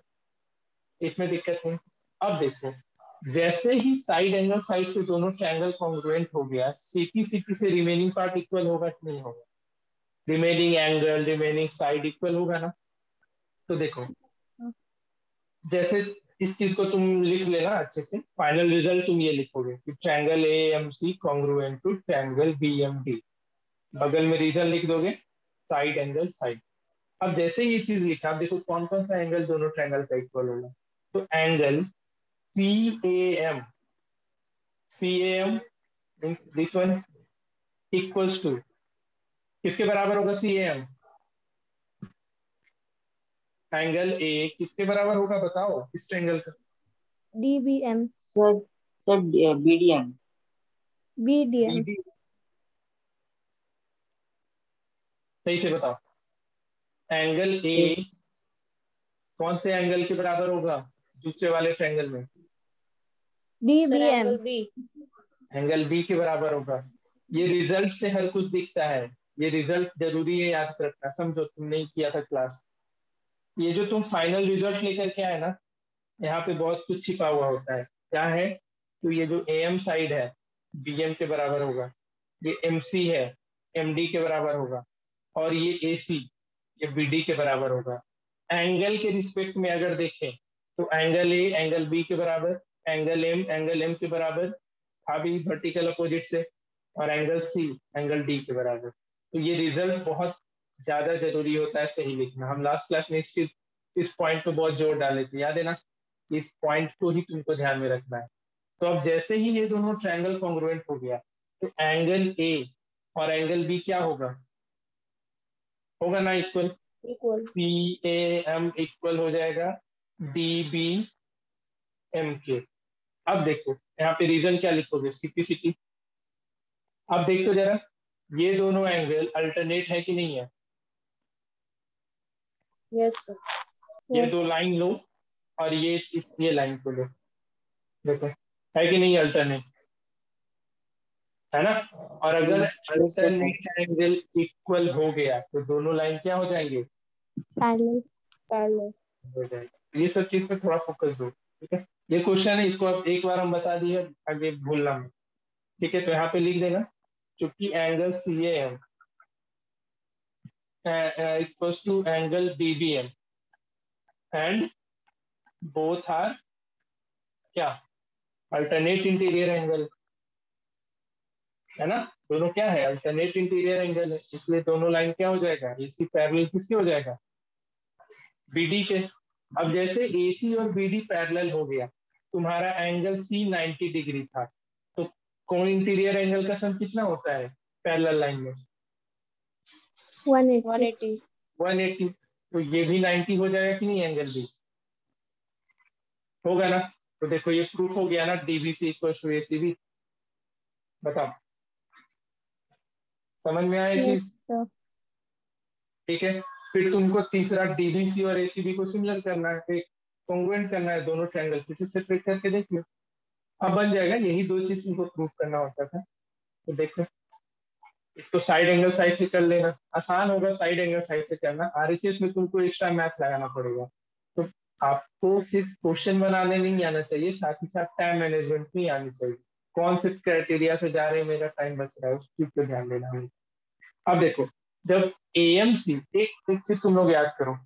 इसमें दिक्कत नहीं। अब देखो, जैसे ही साइड एंगल साइड से दोनों ट्रायंगल कॉन्ग्रुएंट हो गया, CP से रिमेनिंग पार्ट इक्वल होगा कि नहीं होगा? Remaining angle, remaining side equal होगा ना? तो देखो, जैसे इस चीज को तुम लिख लेना अच्छे से, फाइनल रिजल्ट तुम ये लिखोगे कि triangle AMC congruent to triangle BMD। बगल में रीजन लिख दोगे, साइड एंगल साइड। अब जैसे ये चीज लिखा, अब देखो कौन कौन सा एंगल दोनों ट्रायंगल का इक्वल होगा। तो angle CAM, CAM means this one equals to, किसके बराबर होगा CAM? एंगल A किसके बराबर होगा बताओ, इस ट्रायंगल का? DBM. Sir sir BDM। BDM. BD, सही से बताओ। एंगल A कौन से एंगल के बराबर होगा दूसरे वाले ट्रायंगल में? DBM. एंगल B के बराबर होगा। ये रिजल्ट से हर कुछ दिखता है, ये रिजल्ट जरूरी है याद रखना, समझो तुम नहीं किया था क्लास। ये जो तुम फाइनल रिजल्ट लेकर के आए ना, यहाँ पे बहुत कुछ छिपा हुआ होता है। क्या है? तो ये जो AM साइड है BM के बराबर होगा, ये MC है MD के बराबर होगा, और ये AC ये BD के बराबर होगा। एंगल के रिस्पेक्ट में अगर देखें तो एंगल A एंगल B के बराबर, एंगल M के बराबर, अभी वर्टिकल अपोजिट से, और एंगल C एंगल D के बराबर। तो ये रिजल्ट बहुत ज्यादा जरूरी होता है सही लिखना। हम लास्ट क्लास में इस पॉइंट पे बहुत जोर डाले थे, याद है ना? इस पॉइंट को ही तुमको ध्यान में रखना है। तो अब जैसे ही ये दोनों ट्रायंगल कॉन्ग्रुएंट हो गया, तो एंगल A और एंगल B क्या होगा? होगा ना इक्वल। Equal. CAM इक्वल हो जाएगा DBM के। अब देखो यहाँ पे रीजन क्या लिखोगे? CP। अब देख तो जरा, ये दोनों एंगल अल्टरनेट है कि नहीं है? Yes, sir. ये Yes. दो लाइन लो और ये लाइन को लो, देखो है कि नहीं अल्टरनेट, है ना? और अगर yes sir. Alternate angle equal हो गया तो दोनों लाइन क्या हो जाएंगे? Parallel. Parallel. हो जाएंगे। ये सब चीज पे थोड़ा फोकस दो, ठीक है? ये क्वेश्चन है, इसको अब एक बार हम बता दिए, आगे भूलना मत, ठीक है? तो यहाँ पे लिख देना, चूंकि angle CAM equals to angle DBM and both are क्या? अल्टरनेट इंटीरियर एंगल, है ना? दोनों क्या है? अल्टरनेट इंटीरियर एंगल है, इसलिए दोनों लाइन क्या हो जाएगा? AC पैरेलल किसके हो जाएगा? BD के। अब जैसे AC और BD पैरेलल हो गया, तुम्हारा एंगल C 90 डिग्री था, तो कौन इंटीरियर एंगल का सम कितना होता है पैरेलल लाइन में? 180. 180। तो ये भी 90 हो जाएगा कि नहीं? एंगल भी होगा ना? तो देखो ये प्रूफ हो गया ना, DBC इक्वल टू ACB। बताओ समझ में आया यस चीज? सर। ठीक है, फिर तुमको तीसरा डीबीसी और एसीबी को सिमिलर करना है, एक कॉन्ग्रुएंट करना है दोनों ट्रायंगल, फिर सेपरेट करके देख लो, अब बन जाएगा। यही दो चीज तुमको प्रूफ करना होता था। तो देखो, इसको साइड एंगल साइड से कर लेना, आसान होगा साइड एंगल साइड से करना। आरएचएस में तुमको एक्स्ट्रा मैथ्स लगाना पड़ेगा। तो आपको सिर्फ क्वेश्चन बनाने नहीं आना चाहिए, साथ ही साथ टाइम मैनेजमेंट भी आनी चाहिए। कौन से क्राइटेरिया से जा रहे हैं, मेरा टाइम बच रहा है, उस चीज पे ध्यान देना है। अब देखो, जब एएमसी, एक चीज तुम लोग याद करो,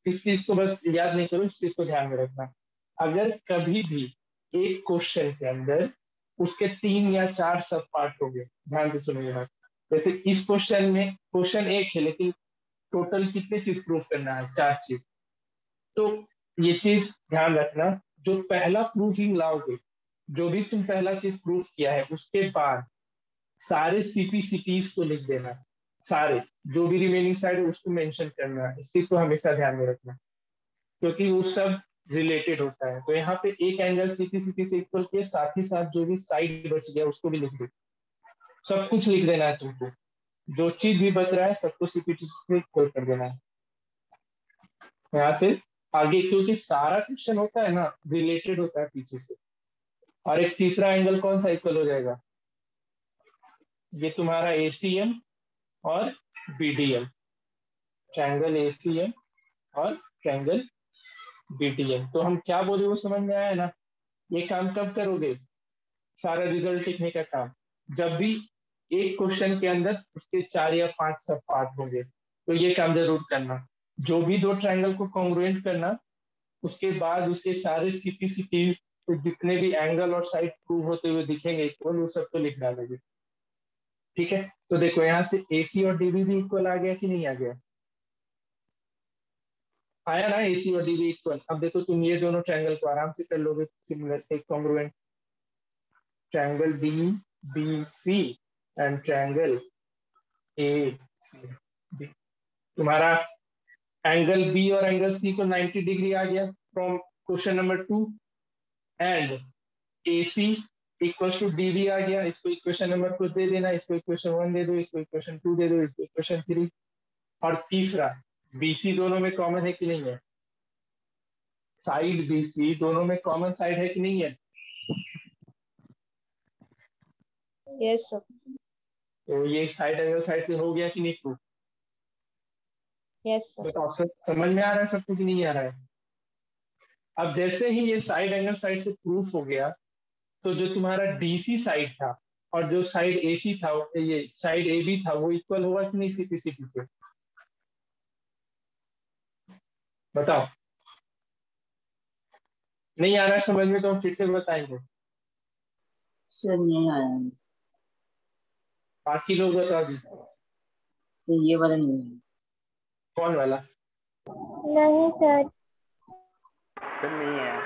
इस चीज को बस याद नहीं करो, इस चीज को ध्यान में रखना। अगर कभी भी एक क्वेश्चन के अंदर उसके 3 या 4 सब पार्ट हो गए, ध्यान से सुनिएगा। जैसे इस क्वेश्चन में क्वेश्चन एक है, लेकिन टोटल कितने चीज प्रूफ करना है, 4 चीज। तो ये चीज ध्यान रखना, जो पहला प्रूफिंग लाओगे, जो भी तुम पहला चीज प्रूफ किया है, उसके बाद सारे सीपीसीटीज को लिख देना, सारे जो भी रिमेनिंग साइड है उसको मेंशन करना है। इस चीज को हमेशा ध्यान में रखना, क्योंकि वो सब रिलेटेड होता है। तो यहाँ पे एक एंगल सीपीसीटी से इक्वल के साथ ही साथ जो भी साइड बच गया उसको भी लिख दो, सब कुछ लिख देना है तुमको। जो चीज भी बच रहा है सबको सीपीटी से इक्वल कर देना है। यहाँ से आगे, क्योंकि सारा क्वेश्चन होता है ना, रिलेटेड होता है पीछे से। और एक तीसरा एंगल कौन सा इक्वल हो जाएगा, ये तुम्हारा एसीएम और बीडीएम, ट्रायंगल एसीएम और ट्रायंगल बीडीएम। तो हम क्या बोले वो समझ में आया ना? ये काम कब करोगे, सारा रिजल्ट लिखने का काम, जब भी एक क्वेश्चन के अंदर उसके 4 या 5 सब पार्ट होंगे, तो ये काम जरूर करना। जो भी दो ट्रायंगल को कॉन्ग्रुएंट करना, उसके बाद उसके सारे सीपीसीटी से जितने भी एंगल और साइड प्रूव होते हुए दिखेंगे इक्वल, वो सबको लिख डालोगे। ठीक है, तो देखो यहाँ से एसी और डीबी भी इक्वल आ गया कि नहीं आ गया? आया ना, एसी और डीबी इक्वल। अब देखो तुम ये दोनों ट्रायंगल को आराम से कर लोगे सिमिलर, एक congruent, triangle D B C and triangle A C B. तुम्हारा एंगल बी और एंगल सी को 90 डिग्री आ गया from question number 2, and A C equal to D B आ गया। इसको इक्वेशन नंबर को दे देना, इसको इक्वेशन 1 दे दो, इसको इक्वेशन 2 दे दो, इसको इक्वेशन 3। और तीसरा बीसी दोनों में कॉमन है कि नहीं है, साइड बीसी दोनों में कॉमन साइड है कि नहीं है? Yes sir. तो ये साइड एंगल साइड से हो गया कि नहीं प्रूफ? Yes sir. बताओ, समझ में आ रहा है सबको कि नहीं आ रहा है? अब जैसे ही ये साइड एंगल साइड से प्रूफ हो गया, तो जो तुम्हारा डीसी साइड था और जो साइड एसी था, ये साइड ए बी था, वो इक्वल होगा कि नहीं सीपीसीटी से? बताओ, नहीं आ रहा है समझ में तो हम फिर से बताएंगे। सर नहीं आया। बाकी लोग बता दी। सर ये वाला नहीं है। कौन वाला? नहीं सर। सर नहीं है।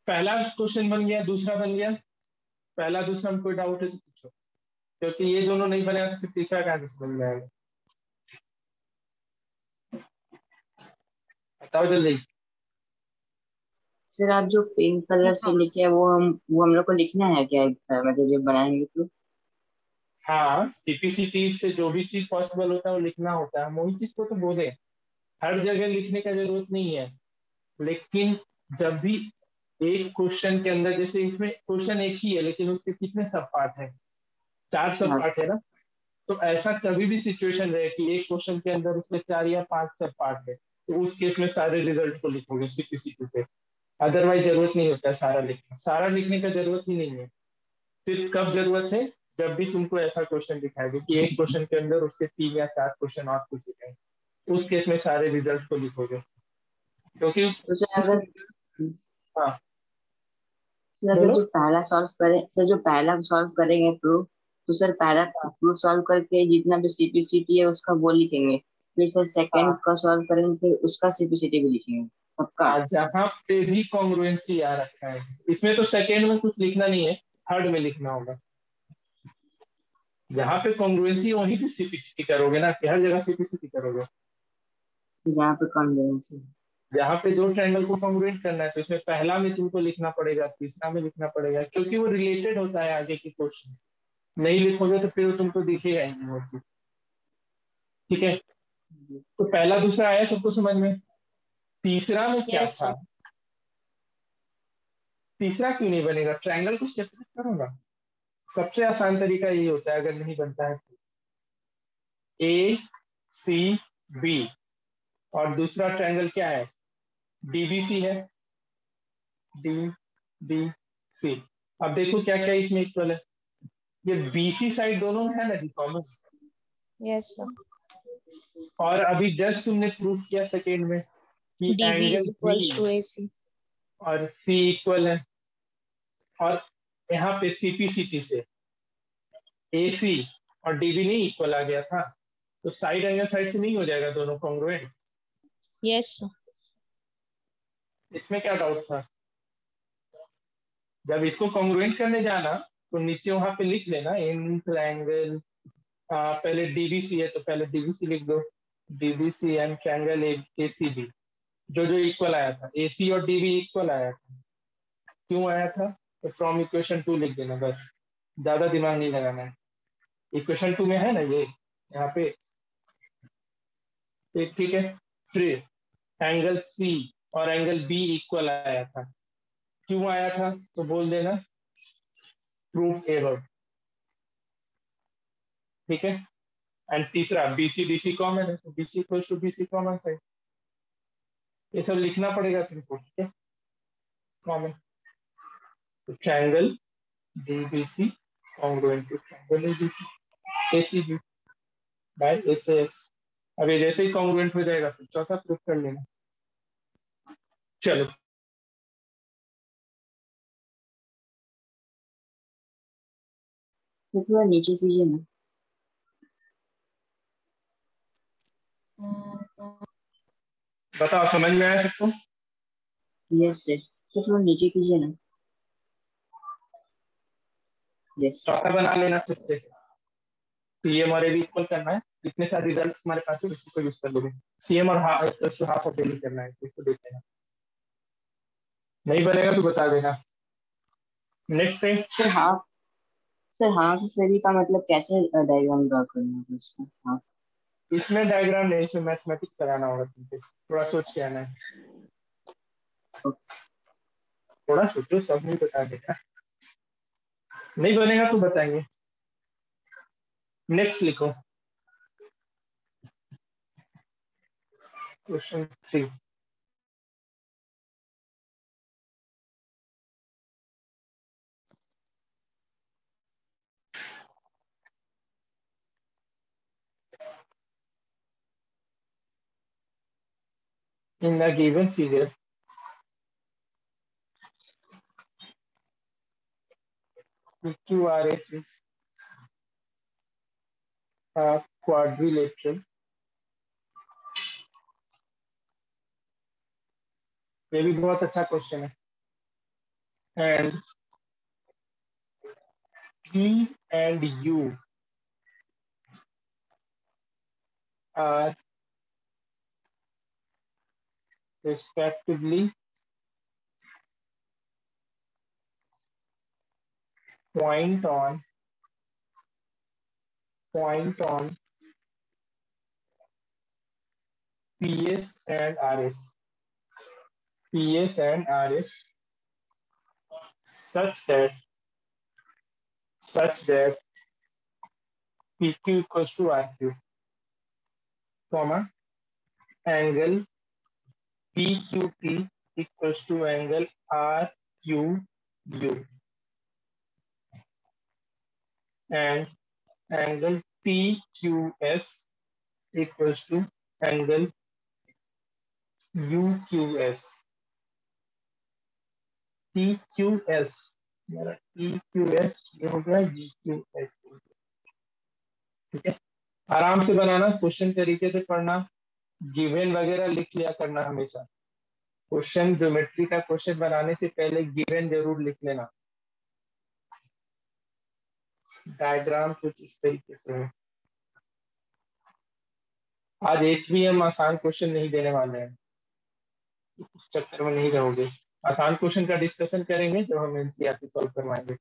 पहला क्वेश्चन बन गया, दूसरा बन गया। पहला दूसरा में कोई डाउट है तो पूछो, क्योंकि ये दोनों नहीं बनेगा तो फिर तीसरा कहाँ से समझ में आएगा? बताओ जल्दी। सर आप जो पिंक कलर से लिखे हैं वो हम लोग को लिखना है क्या, मतलब जब बनाएंगे तो? हाँ, सीपीसीटी से जो भी चीज पॉसिबल होता है वो लिखना होता है। हम वही चीज को तो बोले, हर जगह लिखने का जरूरत नहीं है। लेकिन जब भी एक क्वेश्चन के अंदर, जैसे इसमें क्वेश्चन एक ही है लेकिन उसके कितने सब पार्ट है, 4 सब हाँ। पार्ट है ना। तो ऐसा कभी भी सिचुएशन रहे कि एक क्वेश्चन के अंदर उसमें 4 या 5 सब पार्ट है, तो उस केस में सारे रिजल्ट को लिखोगे सीपीसीटी से। अदरवाइज जरूरत नहीं होता है सारा लिखना, सारा लिखने का जरूरत ही नहीं है। सिर्फ कब जरूरत है, जब भी तुमको ऐसा क्वेश्चन दिखाएगा कि एक क्वेश्चन के अंदर उसके 3 या 4 क्वेश्चन और पूछे गए, उस केस में सारे रिजल्ट को लिखोगे, क्योंकि तो सर उस, अगर हाँ सर अगर बोलो। जो पहला सॉल्व करें, सर जो पहला सॉल्व करेंगे प्रूफ, तो सर पहला प्रूफ सॉल्व करके जितना भी सीपीसीटी है उसका वो लिखेंगे, फिर सर सेकंड हाँ का सॉल्व करेंगे फिर उसका सीपीसीटी भी लिखेंगे सबका। हाँ, जहाँ पे भी कॉन्ग्रुएंसी आ रखा है, इसमें तो सेकेंड में कुछ लिखना नहीं है, थर्ड में लिखना होगा। जहाँ पे कॉन्ग्रुएंसी वहीं पे सीपीसीटी करोगे ना, कि हर जगह सीपीसीटी करोगे? जहाँ पे कॉन्फिडेंस है। यहाँ पे दो ट्रायंगल को कॉन्ग्रुएंट करना है तो इसमें पहला में तुमको लिखना पड़ेगा, तीसरा में लिखना पड़ेगा, क्योंकि वो रिलेटेड होता है आगे के क्वेश्चन। नहीं लिखोगे तो फिर वो तुमको दिखेगा ही नहीं वो चीज। ठीक है, तो पहला दूसरा आया सबको समझ में। तीसरा में क्या यस था? सर। तीसरा क्यों नहीं बनेगा? ट्रायंगल को सेपरेट करूंगा। सबसे आसान तरीका यही होता है, अगर नहीं बनता है तो। ए सी बी, और दूसरा ट्रायंगल क्या है? डीबीसी है, डी बी सी। अब देखो क्या क्या इसमें इक्वल है। ये बीसी साइड दोनों है ना जी कॉमन। Yes sir. और अभी जस्ट तुमने प्रूफ किया सेकेंड में कि DB angle is B equals to AC. और सी इक्वल है, और यहाँ पे सीपी सीपी से एसी और डीबी नहीं इक्वल आ गया था, तो साइड एंगल साइड से नहीं हो जाएगा दोनों कॉन्ग्रुएंट? Yes sir. इसमें क्या डाउट था? जब इसको कॉन्ग्रुएंट करने जाना तो नीचे वहां पे लिख लेना इन ट्रायंगल, पहले डीबीसी है तो पहले डीबीसी लिख दो, डीबीसी एंड ट्रायंगल एसीबी। जो जो इक्वल आया था, एसी और डीबी इक्वल आया था। क्यों आया था? तो फ्रॉम इक्वेशन 2 लिख देना बस, ज्यादा दिमाग नहीं लगाना है। इक्वेशन 2 में है ना ये यहाँ पे, ठीक है। फिर एंगल सी और एंगल बी इक्वल आया था। क्यों आया था? तो बोल देना प्रूफ एवर। ठीक है, एंड तीसरा बीसी डीसी कॉमन है, तो BC equal to BC common side. ये सब लिखना पड़ेगा तुमको, ठीक है, कॉमन। तो triangle DBC congruent to triangle ABC ACB by SS. अब ये जैसे ही कॉन्ग्रुएंट हो जाएगा फिर चौथा प्रूफ कर लेना। चलो, तो थोड़ा नीचे कीजिए ना। बताओ समझ में आया सबको? Yes sir. तो थोड़ा नीचे कीजिए ना। यस। चौथा बना लेना खुद से। सीएम और ए भी इक्वल करना है, जितने सारे रिजल्ट हमारे पास है उसी को यूज कर लोगे। सीएम और हाफ ऑफ ए भी करना है, इसको देख लेना। नहीं बनेगा तो बता देना। नेक्स्ट है, सर हाफ फेरी का मतलब कैसे डायग्राम ड्रा करना है उसका? हाफ। इसमें डायग्राम नहीं, इसमें मैथमेटिक्स लगाना होगा तुमको, थोड़ा सोच के आना है। थोड़ा सोचो, सब नहीं बता देगा। नहीं बनेगा तो बताएंगे। नेक्स्ट लिखो, question 3। In the given figure, PQRS is a quadrilateral. ये भी बहुत अच्छा क्वेश्चन है। And P and U are respectively point on PS and RS. PS and RS such that PQ equals to RQ, comma, angle PQP equals to angle RQU, and angle PQS equals to angle UQS. PQS, मेरा PQS ये हो गया UQS। ठीक है, आराम से बनाना, question तरीके से पढ़ना, गिवन वगैरह लिख लिया करना हमेशा। क्वेश्चन ज्योमेट्री का क्वेश्चन बनाने से पहले गिवन जरूर लिख लेना। डायग्राम कुछ इस तरीके से है। आज एक भी हम आसान क्वेश्चन नहीं देने वाले हैं। उस चक्कर में नहीं रहोगे। आसान क्वेश्चन का डिस्कशन करेंगे जब हम एनसीईआरटी सॉल्व करवाएंगे।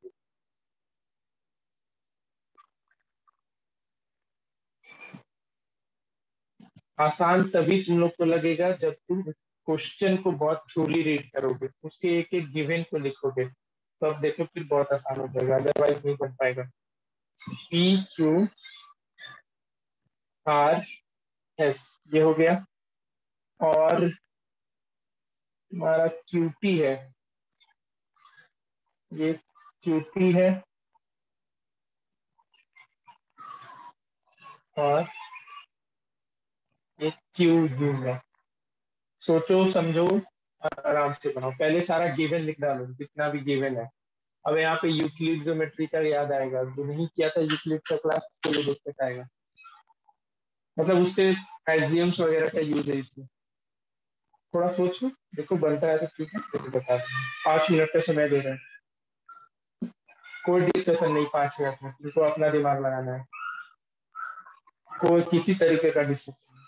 आसान तभी तुम लोग को लगेगा जब तुम क्वेश्चन को बहुत थ्रूली रीड करोगे, उसके एक एक गिवन को लिखोगे, तो अब देखो फिर बहुत आसान हो जाएगा, अदरवाइज नहीं बन पाएगा। पी क्यू आर एस ये हो गया, और हमारा क्यूपी है, ये क्यूपी है, और ये क्यू यू है। सोचो समझो और आराम से बनाओ, पहले सारा गिवन लिख डालो जितना भी गिवन है। अब यहाँ पे यूक्लिड ज्योमेट्री का याद आएगा, जो नहीं किया था यूक्लिड का क्लास तो वो देखते आएगा, मतलब उसके एक्सियम्स वगैरह का यूज है इसमें। थोड़ा सोचो, देखो बनता है तो ठीक है, देखो बता दें। 5 मिनट का समय दे रहे हैं, कोई डिस्कशन नहीं 5 मिनट में, तुमको अपना दिमाग लगाना है, कोई किसी तरीके का डिस्कशन।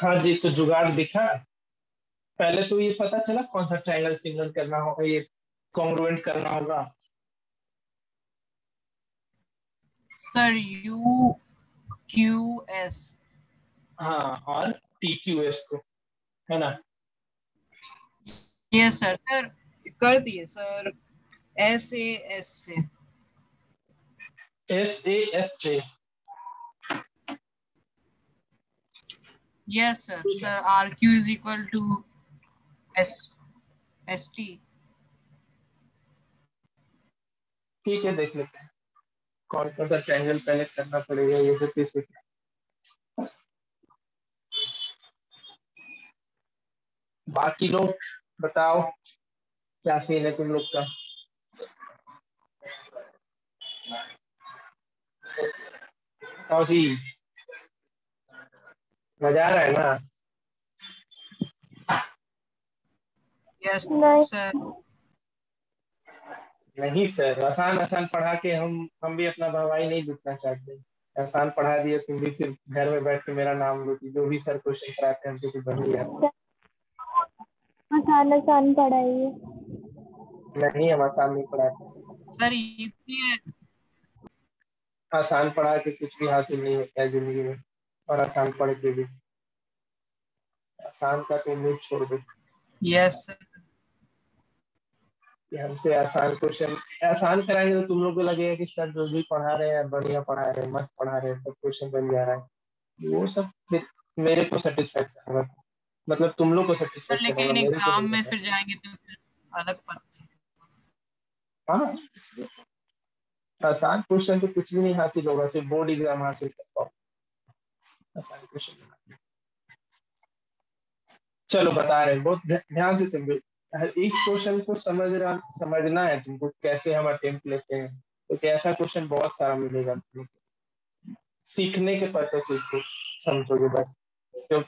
हाँ जी, तो जुगाड़ दिखा। पहले तो ये पता चला कौन सा ट्रायंगल सिग्नल करना होगा, ये कॉन्ग्रुएंट करना होगा। Sir you Q S. हाँ, और TQS को, है ना। Yes sir. सर कर दिए सर, SAS से। SAS से। Yes sir. ठीक है, sir RQ is equal to ST। ठीक है, देख लेते हैं कौन कौन सा ट्रायंगल पहले करना पड़ेगा, ये तो किसी। बाकी लोग बताओ, क्या सीन है तुम लोग का। बताओ जी, मजा आ रहा है ना। यस नहीं सर। नहीं सर, आसान आसान पढ़ा के हम भी अपना भवाई नहीं लूटना चाहते। आसान पढ़ा दिए तुम भी, फिर घर में बैठ के मेरा नाम लो कि जो भी सर क्वेश्चन कराते हैं हमसे कुछ बन गया। आसान आसान पढ़ाइए। नहीं, हम आसान नहीं पढ़ाते। Sir UPA. आसान पढ़ा के कुछ भी हासिल नहीं होता है जिंदगी में, और आसान पढ़ के भी। आसान का तो उम्मीद छोड़ दो यस सर। कि हमसे आसान क्वेश्चन आसान कराएंगे तो तुम लोग को लगेगा कि सर जो भी पढ़ा रहे हैं बढ़िया पढ़ा रहे हैं, मस्त पढ़ा रहे हैं, सब क्वेश्चन बन जा रहा है। वो सब फिर मेरे को सेटिस्फेक्शन होगा, मतलब तुम लोग को सर सेटिस्फेक्शन होगा, लेकिन मेरे को एग्जाम नहीं में होगा। फिर जाएंगे तो फिर अलग बात है। हाँ, इसलिए आसान क्वेश्चन से कुछ भी नहीं हासिल होगा, सिर्फ बोर्ड एग्जाम हासिल कर पाओ आसान क्वेश्चन। चलो बता रहे हैं, बहुत ध्यान से समझो। इस क्वेश्चन को समझना है तुमको, कैसे हम अटेम्प्ट लेते हैं। तो ऐसा क्वेश्चन बहुत सारा मिलेगा तुमको, सीखने के पर्पज से इसको समझोगे बस। तो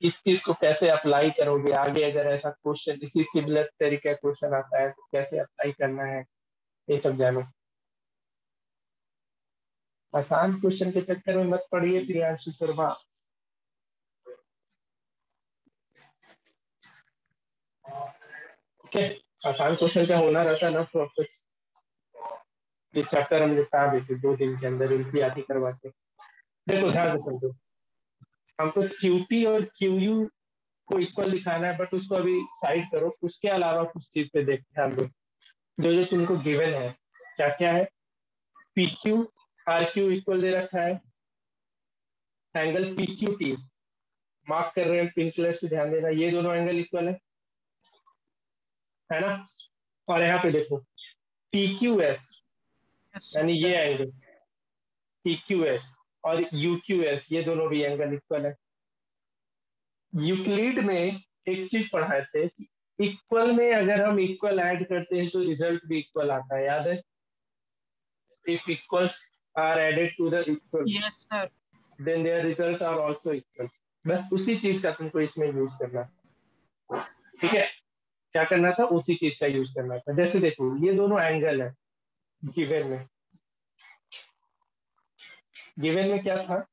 इस चीज को कैसे अप्लाई करोगे आगे, अगर ऐसा क्वेश्चन इसी सिमिलर तरीके का क्वेश्चन आता है तो कैसे अप्लाई करना है, ये सब जानो। आसान क्वेश्चन के चक्कर में मत पड़िए प्रियांशु शर्मा। ओके, आसान क्वेश्चन का होना रहता ना प्रॉफिट। ये चैप्टर हम निपटा देते 2 दिन के अंदर, एनसीईआरटी करवा के। देखो ध्यान से समझो, हमको QP और QU को इक्वल दिखाना है, बट उसको अभी साइड करो, उसके अलावा कुछ चीज पे देख ध्यान दो। जो जो तुमको गिवन है, क्या क्या है। PQ RQ इक्वल दे रखा है, एंगल PQT मार्क कर रहे हैं पिंक कलर से, ध्यान देना, ये दोनों एंगल इक्वल है ना। और यहाँ पे देखो TQS, यस यानी ये सर। एंगल TQS और UQS, ये दोनों भी एंगल इक्वल है। यूक्लिड में एक चीज पढ़ाए थे कि इक्वल में अगर हम इक्वल ऐड करते हैं तो रिजल्ट भी इक्वल आता है, याद है। If equals are added to the equal yes sir. Then their result are also equal. बस उसी चीज का तुमको इसमें यूज करना है, ठीक है। क्या करना था, उसी चीज का यूज करना था। जैसे देखो ये दोनों एंगल है गिवन में। गिवन में क्या था,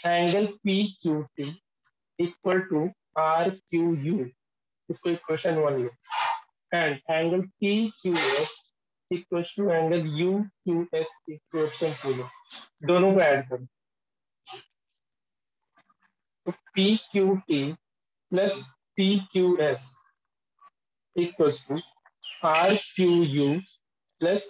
angle PQT equal to RQU, इसको इक्वेशन 1 लो। And angle PQS equal to angle UQS equation 2 लो। दोनों को ऐड करो तो PQT plus PQS equal to RQU plus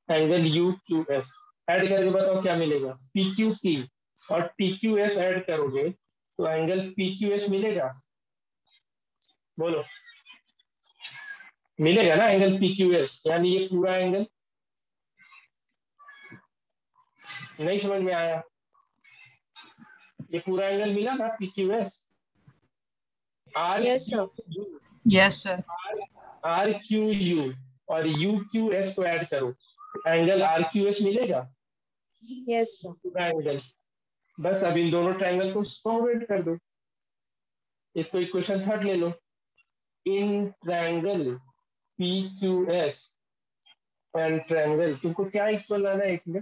angle UQS। Add करके बताओ क्या मिलेगा। PQT और PQS ऐड करोगे तो एंगल PQS मिलेगा, बोलो। मिलेगा ना एंगल PQS, यानी ये पूरा एंगल। नहीं समझ में आया, ये पूरा एंगल मिला ना PQS। Are yes sir. Yes sir. RQU और UQS को ऐड करो, एंगल RQS मिलेगा, यस सर। पूरा एंगल। बस अब इन दोनों ट्रायंगल को कॉन्वर्ट कर दो, इसको इक्वेशन 3 ले लो। In triangle PQS and triangle, तुमको क्या इक्वल लाना है एक में।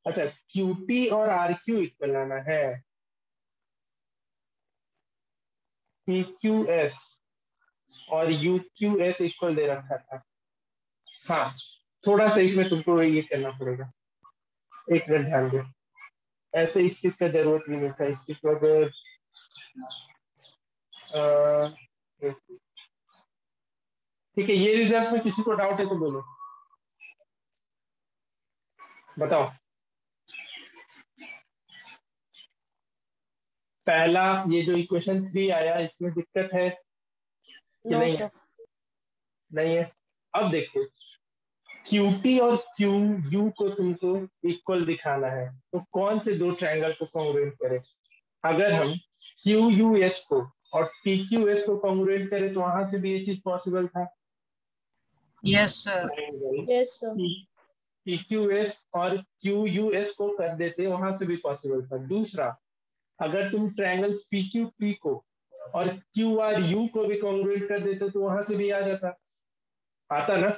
अच्छा, QT और RQ इक्वल लाना है। PQS और UQS इक्वल दे रखा था। हाँ, थोड़ा सा इसमें तुमको ये करना पड़ेगा, एक मिनट ध्यान दो। ऐसे इस चीज का जरूरत भी नहीं था, इस चीज को अगर ठीक है, ये रिजल्ट में किसी को डाउट है तो बोलो, बताओ। पहला ये जो इक्वेशन 3 आया, इसमें दिक्कत है कि नो नहीं है? सर। नहीं है। अब देखो, QT और QU को तुमको इक्वल दिखाना है, तो कौन से दो ट्रायंगल को कॉन्ग्रुएंट करें? अगर हम QUS को और TQS को कॉन्ग्रुएंट करें तो वहां से भी ये चीज पॉसिबल था। Yes, sir. Yes sir. PQS और QUS को कर देते, वहां से भी पॉसिबल था। दूसरा, अगर तुम ट्रायंगल PQP को और QRU को भी कॉन्ग्रुएंट कर देते तो वहां से भी आ जाता। आता ना?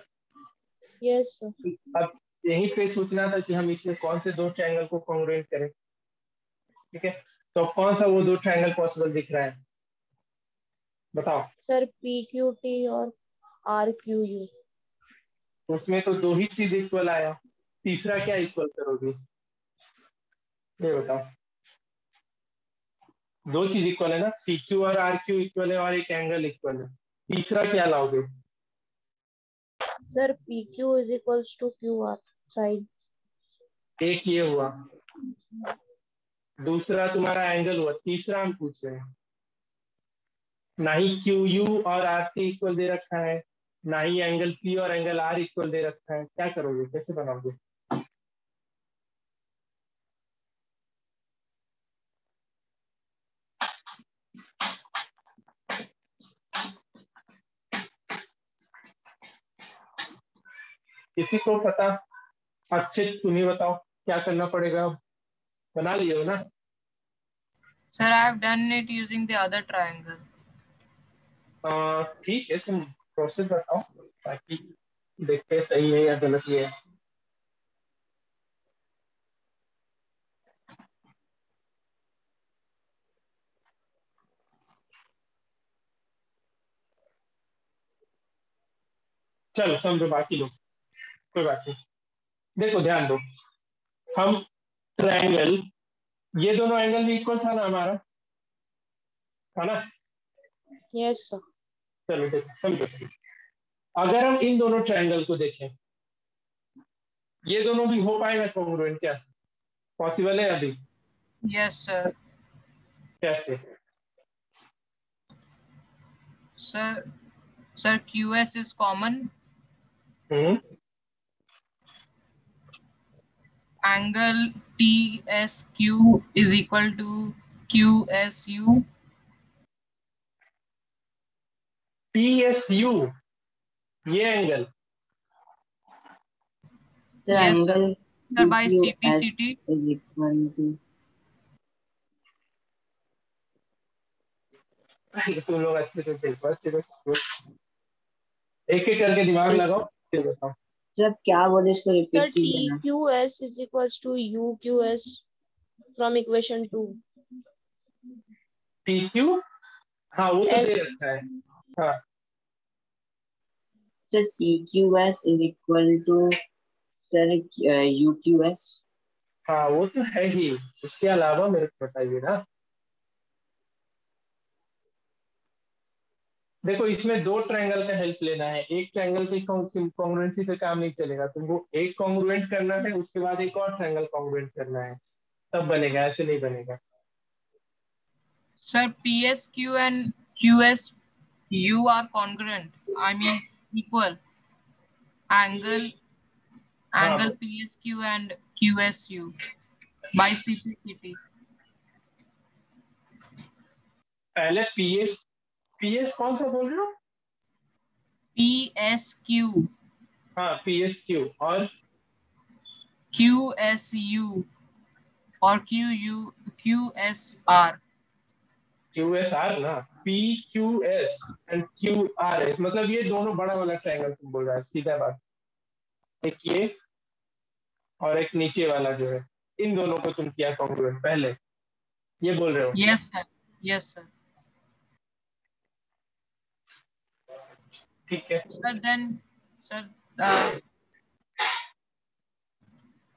Yes sir. अब यहीं पे सोचना था कि हम इसमें कौन से दो ट्रायंगल को कॉन्ग्रुएंट करें। ठीक है, तो कौन सा वो दो ट्रायंगल पॉसिबल दिख रहा है, बताओ। सर PQT और RQU। उसमें तो दो ही चीज इक्वल आया, तीसरा क्या इक्वल करोगे, ये बताओ। दो चीज इक्वल है ना, PQ और RQ इक्वल है और एक एंगल इक्वल है, तीसरा क्या लाओगे? Sir PQ is equals to QR side. एक ये हुआ, दूसरा तुम्हारा एंगल हुआ, तीसरा हम पूछ रहे हैं। ना ही QU और RT इक्वल दे रखा है, ना ही एंगल P और एंगल R इक्वल दे रखा है, क्या करोगे, कैसे बनाओगे? किसी को पता? अच्छे तुम ही बताओ, क्या करना पड़ेगा? बना लिए हो ना? Sir, I have done it using the other triangle. ठीक है, तुम प्रोसेस बताओ ताकि देखते हैं सही है या गलत ही है। चलो समझो, बाकी लोग कोई बात नहीं। देखो ध्यान दो, हम ट्रायंगल, ये दोनों एंगल भी इक्वल था ना हमारा, था ना? Yes sir. चलो देखो समझो, अगर हम इन दोनों ट्रायंगल को देखें, ये दोनों भी हो पाएगा कॉन्ग्रुएंट, क्या पॉसिबल है अभी? Yes, sir. कैसे? Sir, QS is common. Hmm, Angle TSQ is equal to QSU. TSU, ये angle The Yes, sir. angle Sir, by PQS CPCT. is equal to तुम लोग अच्छे से देखो, अच्छे से समझो। एक एक करके दिमाग लगाओ, फिर बताओ। सर क्या बोले, इसको रिपीट सर कीजिए ना। TQS is equals to UQS from equation 2। PQ, हाँ वो तो दे S। रखा है। हाँ, sir PQS is equal to sir UQS। हाँ वो तो है ही, उसके अलावा मेरे को बताइए ना। देखो इसमें दो ट्रायंगल का हेल्प लेना है, एक ट्रायंगल की कॉन्ग्रुएंसी से काम नहीं चलेगा, तुमको एक कॉन्ग्रुएंट करना है, उसके बाद एक और ट्रायंगल कॉन्ग्रुएंट करना है, तब बनेगा, ऐसे नहीं बनेगा। Sir, PSQ and QSU are congruent. I mean equal. Angle हाँ, PSQ and QSU by CPCT. पहले PS कौन सा बोल रहे हो? PSQ, हाँ PSQ और QSU or QSR. QSR ना, PQS एंड QRS, मतलब ये दोनों बड़ा वाला ट्रायंगल तुम बोल रहा है, सीधा बात। एक ये और एक नीचे वाला जो है, इन दोनों को तुम किया कॉन्ग्रुएंट पहले, ये बोल रहे हो? Yes, sir. Yes, sir. ठीक है Sir, then, sir, uh,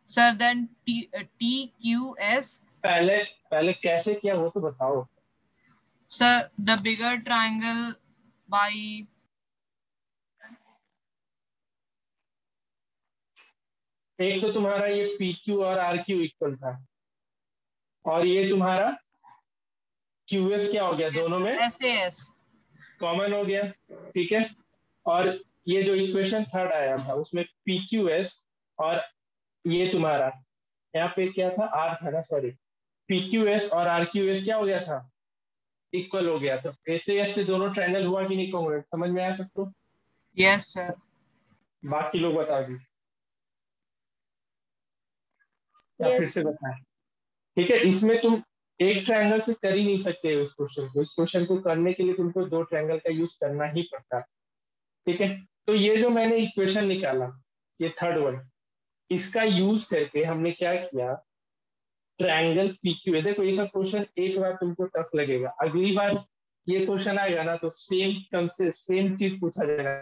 sir, then TQS. पहले पहले कैसे किया वो तो बताओ। Sir, the bigger triangle by. एक तो तुम्हारा ये पी क्यू और आर क्यू इक्वल था, और ये तुम्हारा क्यू एस क्या हो गया, दोनों में SAS. कॉमन हो गया। ठीक है, और ये जो इक्वेशन थर्ड आया था उसमें पी क्यू एस और ये तुम्हारा यहाँ पे क्या था, आर था ना, सॉरी, पी क्यू एस और आर क्यू एस क्या हो गया था, इक्वल हो गया। तो ऐसे ऐसे दोनों ट्रायंगल हुआ कि नहीं कॉन्ग्रुएंट, समझ में आया सबको? Yes, sir. बाकी लोग बता दी या फिर यस से बताएं? ठीक है, इसमें तुम एक ट्रायंगल से कर ही नहीं सकते हो इस क्वेश्चन को। इस क्वेश्चन को करने के लिए तुमको दो ट्रायंगल का यूज करना ही पड़ता है। ठीक है, तो ये जो मैंने इक्वेशन निकाला, ये थर्ड वन, इसका यूज करके हमने क्या किया, ट्रायंगल पीक्यू। देखो ये सब क्वेश्चन एक बार तुमको टफ लगेगा, अगली बार ये क्वेश्चन आएगा ना तो सेम चीज पूछा जाएगा,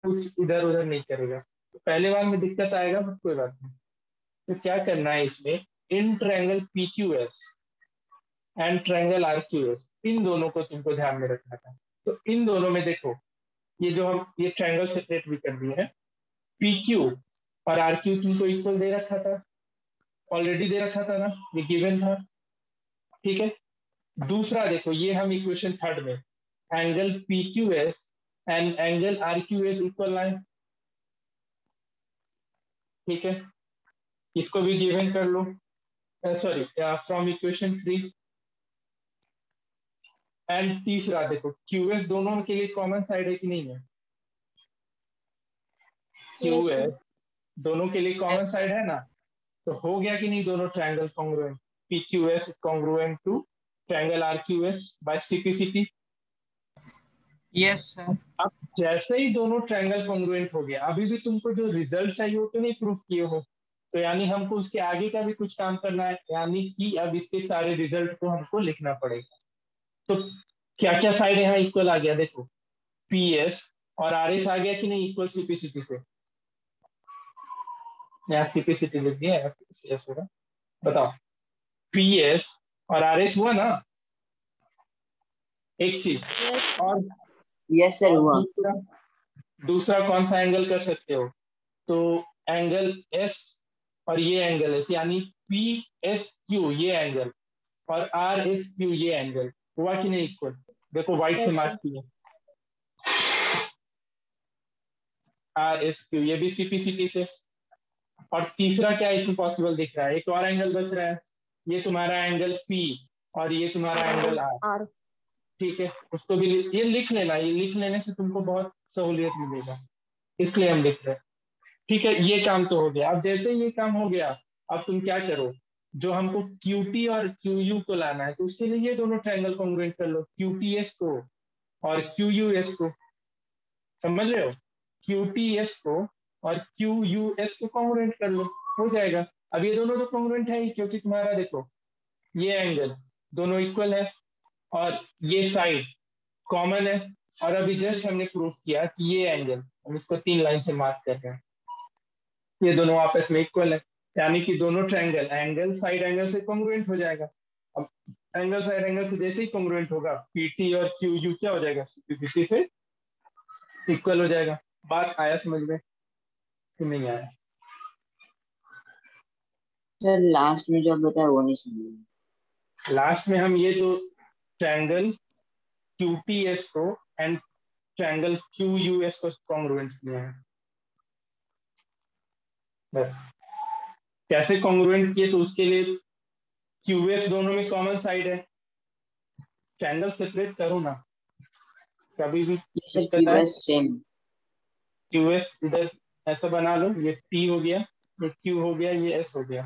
कुछ इधर उधर नहीं करेगा। तो पहले बार में दिक्कत आएगा बट कोई बात नहीं। तो क्या करना है इसमें, इन ट्रायंगल पीक्यूएस एंड ट्रायंगल आरक्यूएस, इन दोनों को तुमको ध्यान में रखना था। तो इन दोनों में देखो, ये जो हम ये ट्रायंगल सेपरेट भी कर दिए हैं, पीक्यू और आरक्यू तुमको इक्वल दे रखा था, ऑलरेडी दे रखा था ना, ये गिवन था। ठीक है, दूसरा देखो, ये हम इक्वेशन थर्ड में angle PQS and angle RQS equal line. ठीक है, इसको भी गिवन कर लो, सॉरी फ्रॉम इक्वेशन 3। एंड तीसरा देखो, क्यूएस दोनों के लिए कॉमन साइड है कि नहीं है, यस क्यूएस दोनों के लिए कॉमन Yes, साइड है ना, तो हो गया कि नहीं दोनों triangle congruent, P Q S congruent to triangle R Q S by simplicity. yes, sir. अब जैसे ही दोनों ट्रायंगल कॉन्ग्रुएंट हो गया, अभी भी तुमको जो रिजल्ट चाहिए वो तो नहीं प्रूफ किए हो, तो यानी हमको उसके आगे का भी कुछ काम करना है, यानी कि अब इसके सारे रिजल्ट को हमको लिखना पड़ेगा। तो क्या क्या साइड यहाँ इक्वल आ गया, देखो पी एस और आर एस आ गया कि नहीं इक्वल सिंप्लिसिटी से, यहाँ सिंप्लिसिटी लिख दिया है, CS होगा, बताओ पी एस और आर एस हुआ ना एक चीज, यस और यस सर हुआ। दूसरा दूसरा कौन सा एंगल कर सकते हो, तो एंगल एस और ये एंगल एस, यानी पी एस क्यू ये एंगल और आर एस क्यू ये एंगल हुआ कि नहीं इक्वल, देखो व्हाइट से यस मार्क किया, आर एस क्यू ये भी सीपीसीटी से। और तीसरा क्या इसमें पॉसिबल दिख रहा है, एक और एंगल बच रहा है, ये तुम्हारा एंगल पी और ये तुम्हारा एंगल आर। आर ठीक है, उसको भी ये लिख लेना, ये लिख लेने से तुमको बहुत सहूलियत मिलेगा, इसलिए हम लिख रहे हैं। ठीक है, ये काम तो हो गया। अब जैसे ये काम हो गया, अब तुम क्या करो, जो हमको QT और QU को लाना है, तो उसके लिए ये दोनों ट्रायंगल कॉन्ग्रुएंट कर लो, QTS को और QUS को, समझ रहे हो, QTS को और QUS को कॉन्ग्रुएंट कर लो, हो जाएगा। अब ये दोनों तो कॉन्ग्रुएंट है ही, क्योंकि तुम्हारा देखो ये एंगल दोनों इक्वल है और ये साइड कॉमन है, और अभी जस्ट हमने प्रूफ किया कि ये एंगल, हम इसको 3 लाइन से मार्क कर रहे हैं, ये दोनों आपस में इक्वल है, यानी कि दोनों ट्रायंगल एंगल साइड एंगल से कॉन्ग्रुएंट हो जाएगा। अब एंगल साइड एंगल से जैसे ही कॉन्ग्रुएंट होगा, पीटी और क्यू यू क्या हो जाएगा, सिंप्लिसिटी से इक्वल हो जाएगा। बात आया समझ में कि नहीं आया? सर लास्ट में जो आप बताया वो नहीं समझा। लास्ट में हम ये जो ट्रायंगल QTS को एंड ट्रायंगल QUS को कॉन्ग्रुएंट किया है, बस। कैसे कॉन्ग्रुएंट किए, तो उसके लिए QS दोनों में कॉमन साइड है, ट्रायंगल सेपरेट करो ना, कभी भी ये सर दिक्कत क्यू आए, एस सेम। QS इधर ऐसा बना लो, ये T हो गया, ये Q हो गया, ये S हो गया,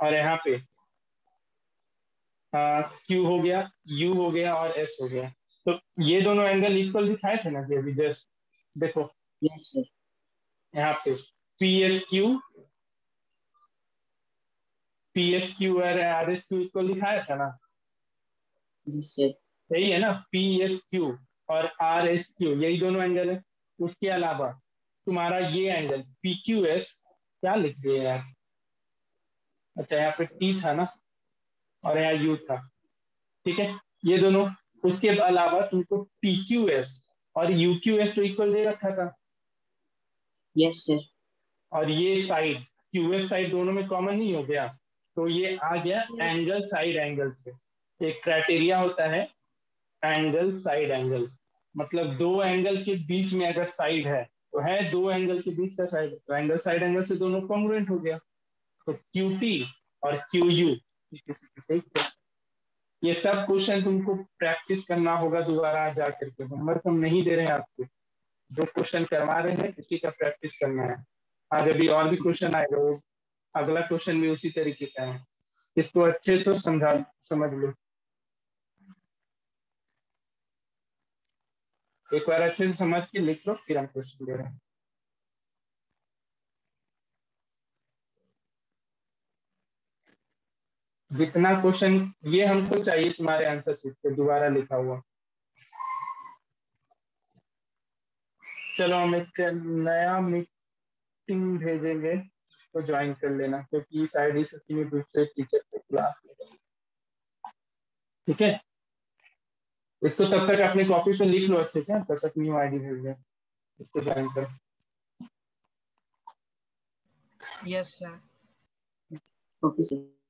और यहाँ पे Q हो गया, U हो गया और S हो गया। तो ये दोनों एंगल इक्वल दिखाए थे ना कि अभी जस्ट देखो यस सर। यहाँ पे PSQ और RSQ इक्वल दिखाया था ना, यस सर। यही है ना, PSQ और आर एस क्यू, यही दोनों एंगल है। उसके अलावा तुम्हारा ये एंगल पी क्यू एस, क्या लिख दिया यार, अच्छा यहाँ पे टी था ना और यहाँ यू था, ठीक है, ये दोनों। उसके अलावा तुमको पी क्यू एस और यू क्यू एस तो इक्वल दे रखा था, यस सर। और ये साइड क्यू एस साइड दोनों में कॉमन नहीं हो गया, तो ये आ गया एंगल साइड एंगल से। एक क्राइटेरिया होता है एंगल साइड एंगल, मतलब दो एंगल के बीच में अगर साइड है तो है दो एंगल के बीच का साइड, तो एंगल साइड एंगल से दोनों कॉन्ग्रुएंट हो गया। तो क्यू टी और क्यू यू, ये सब क्वेश्चन तुमको प्रैक्टिस करना होगा दोबारा जा करके, होमवर्क हम नहीं दे रहे हैं आपको, जो क्वेश्चन करवा रहे हैं उसी का प्रैक्टिस करना है। आज अभी और भी क्वेश्चन आएगा, वो अगला क्वेश्चन भी उसी तरीके का है, इसको अच्छे से समझ लो, एक बार अच्छे से समझ के लिख लो, फिर हम क्वेश्चन दे रहे हैं। जितना क्वेश्चन ये हमको चाहिए तुम्हारे आंसर शीट पे दोबारा लिखा हुआ। चलो हम एक नया मीटिंग भेजेंगे, उसको ज्वाइन कर लेना, क्योंकि इस आईडी से तुम्हें दूसरे टीचर को क्लास में, ठीक है। इसको तब तक अपनी कॉपी पे लिख लो अच्छे से, तब तक न्यू आईडी भेज दें, इसको ज्वाइन करो। Yes, sir. Okay sir.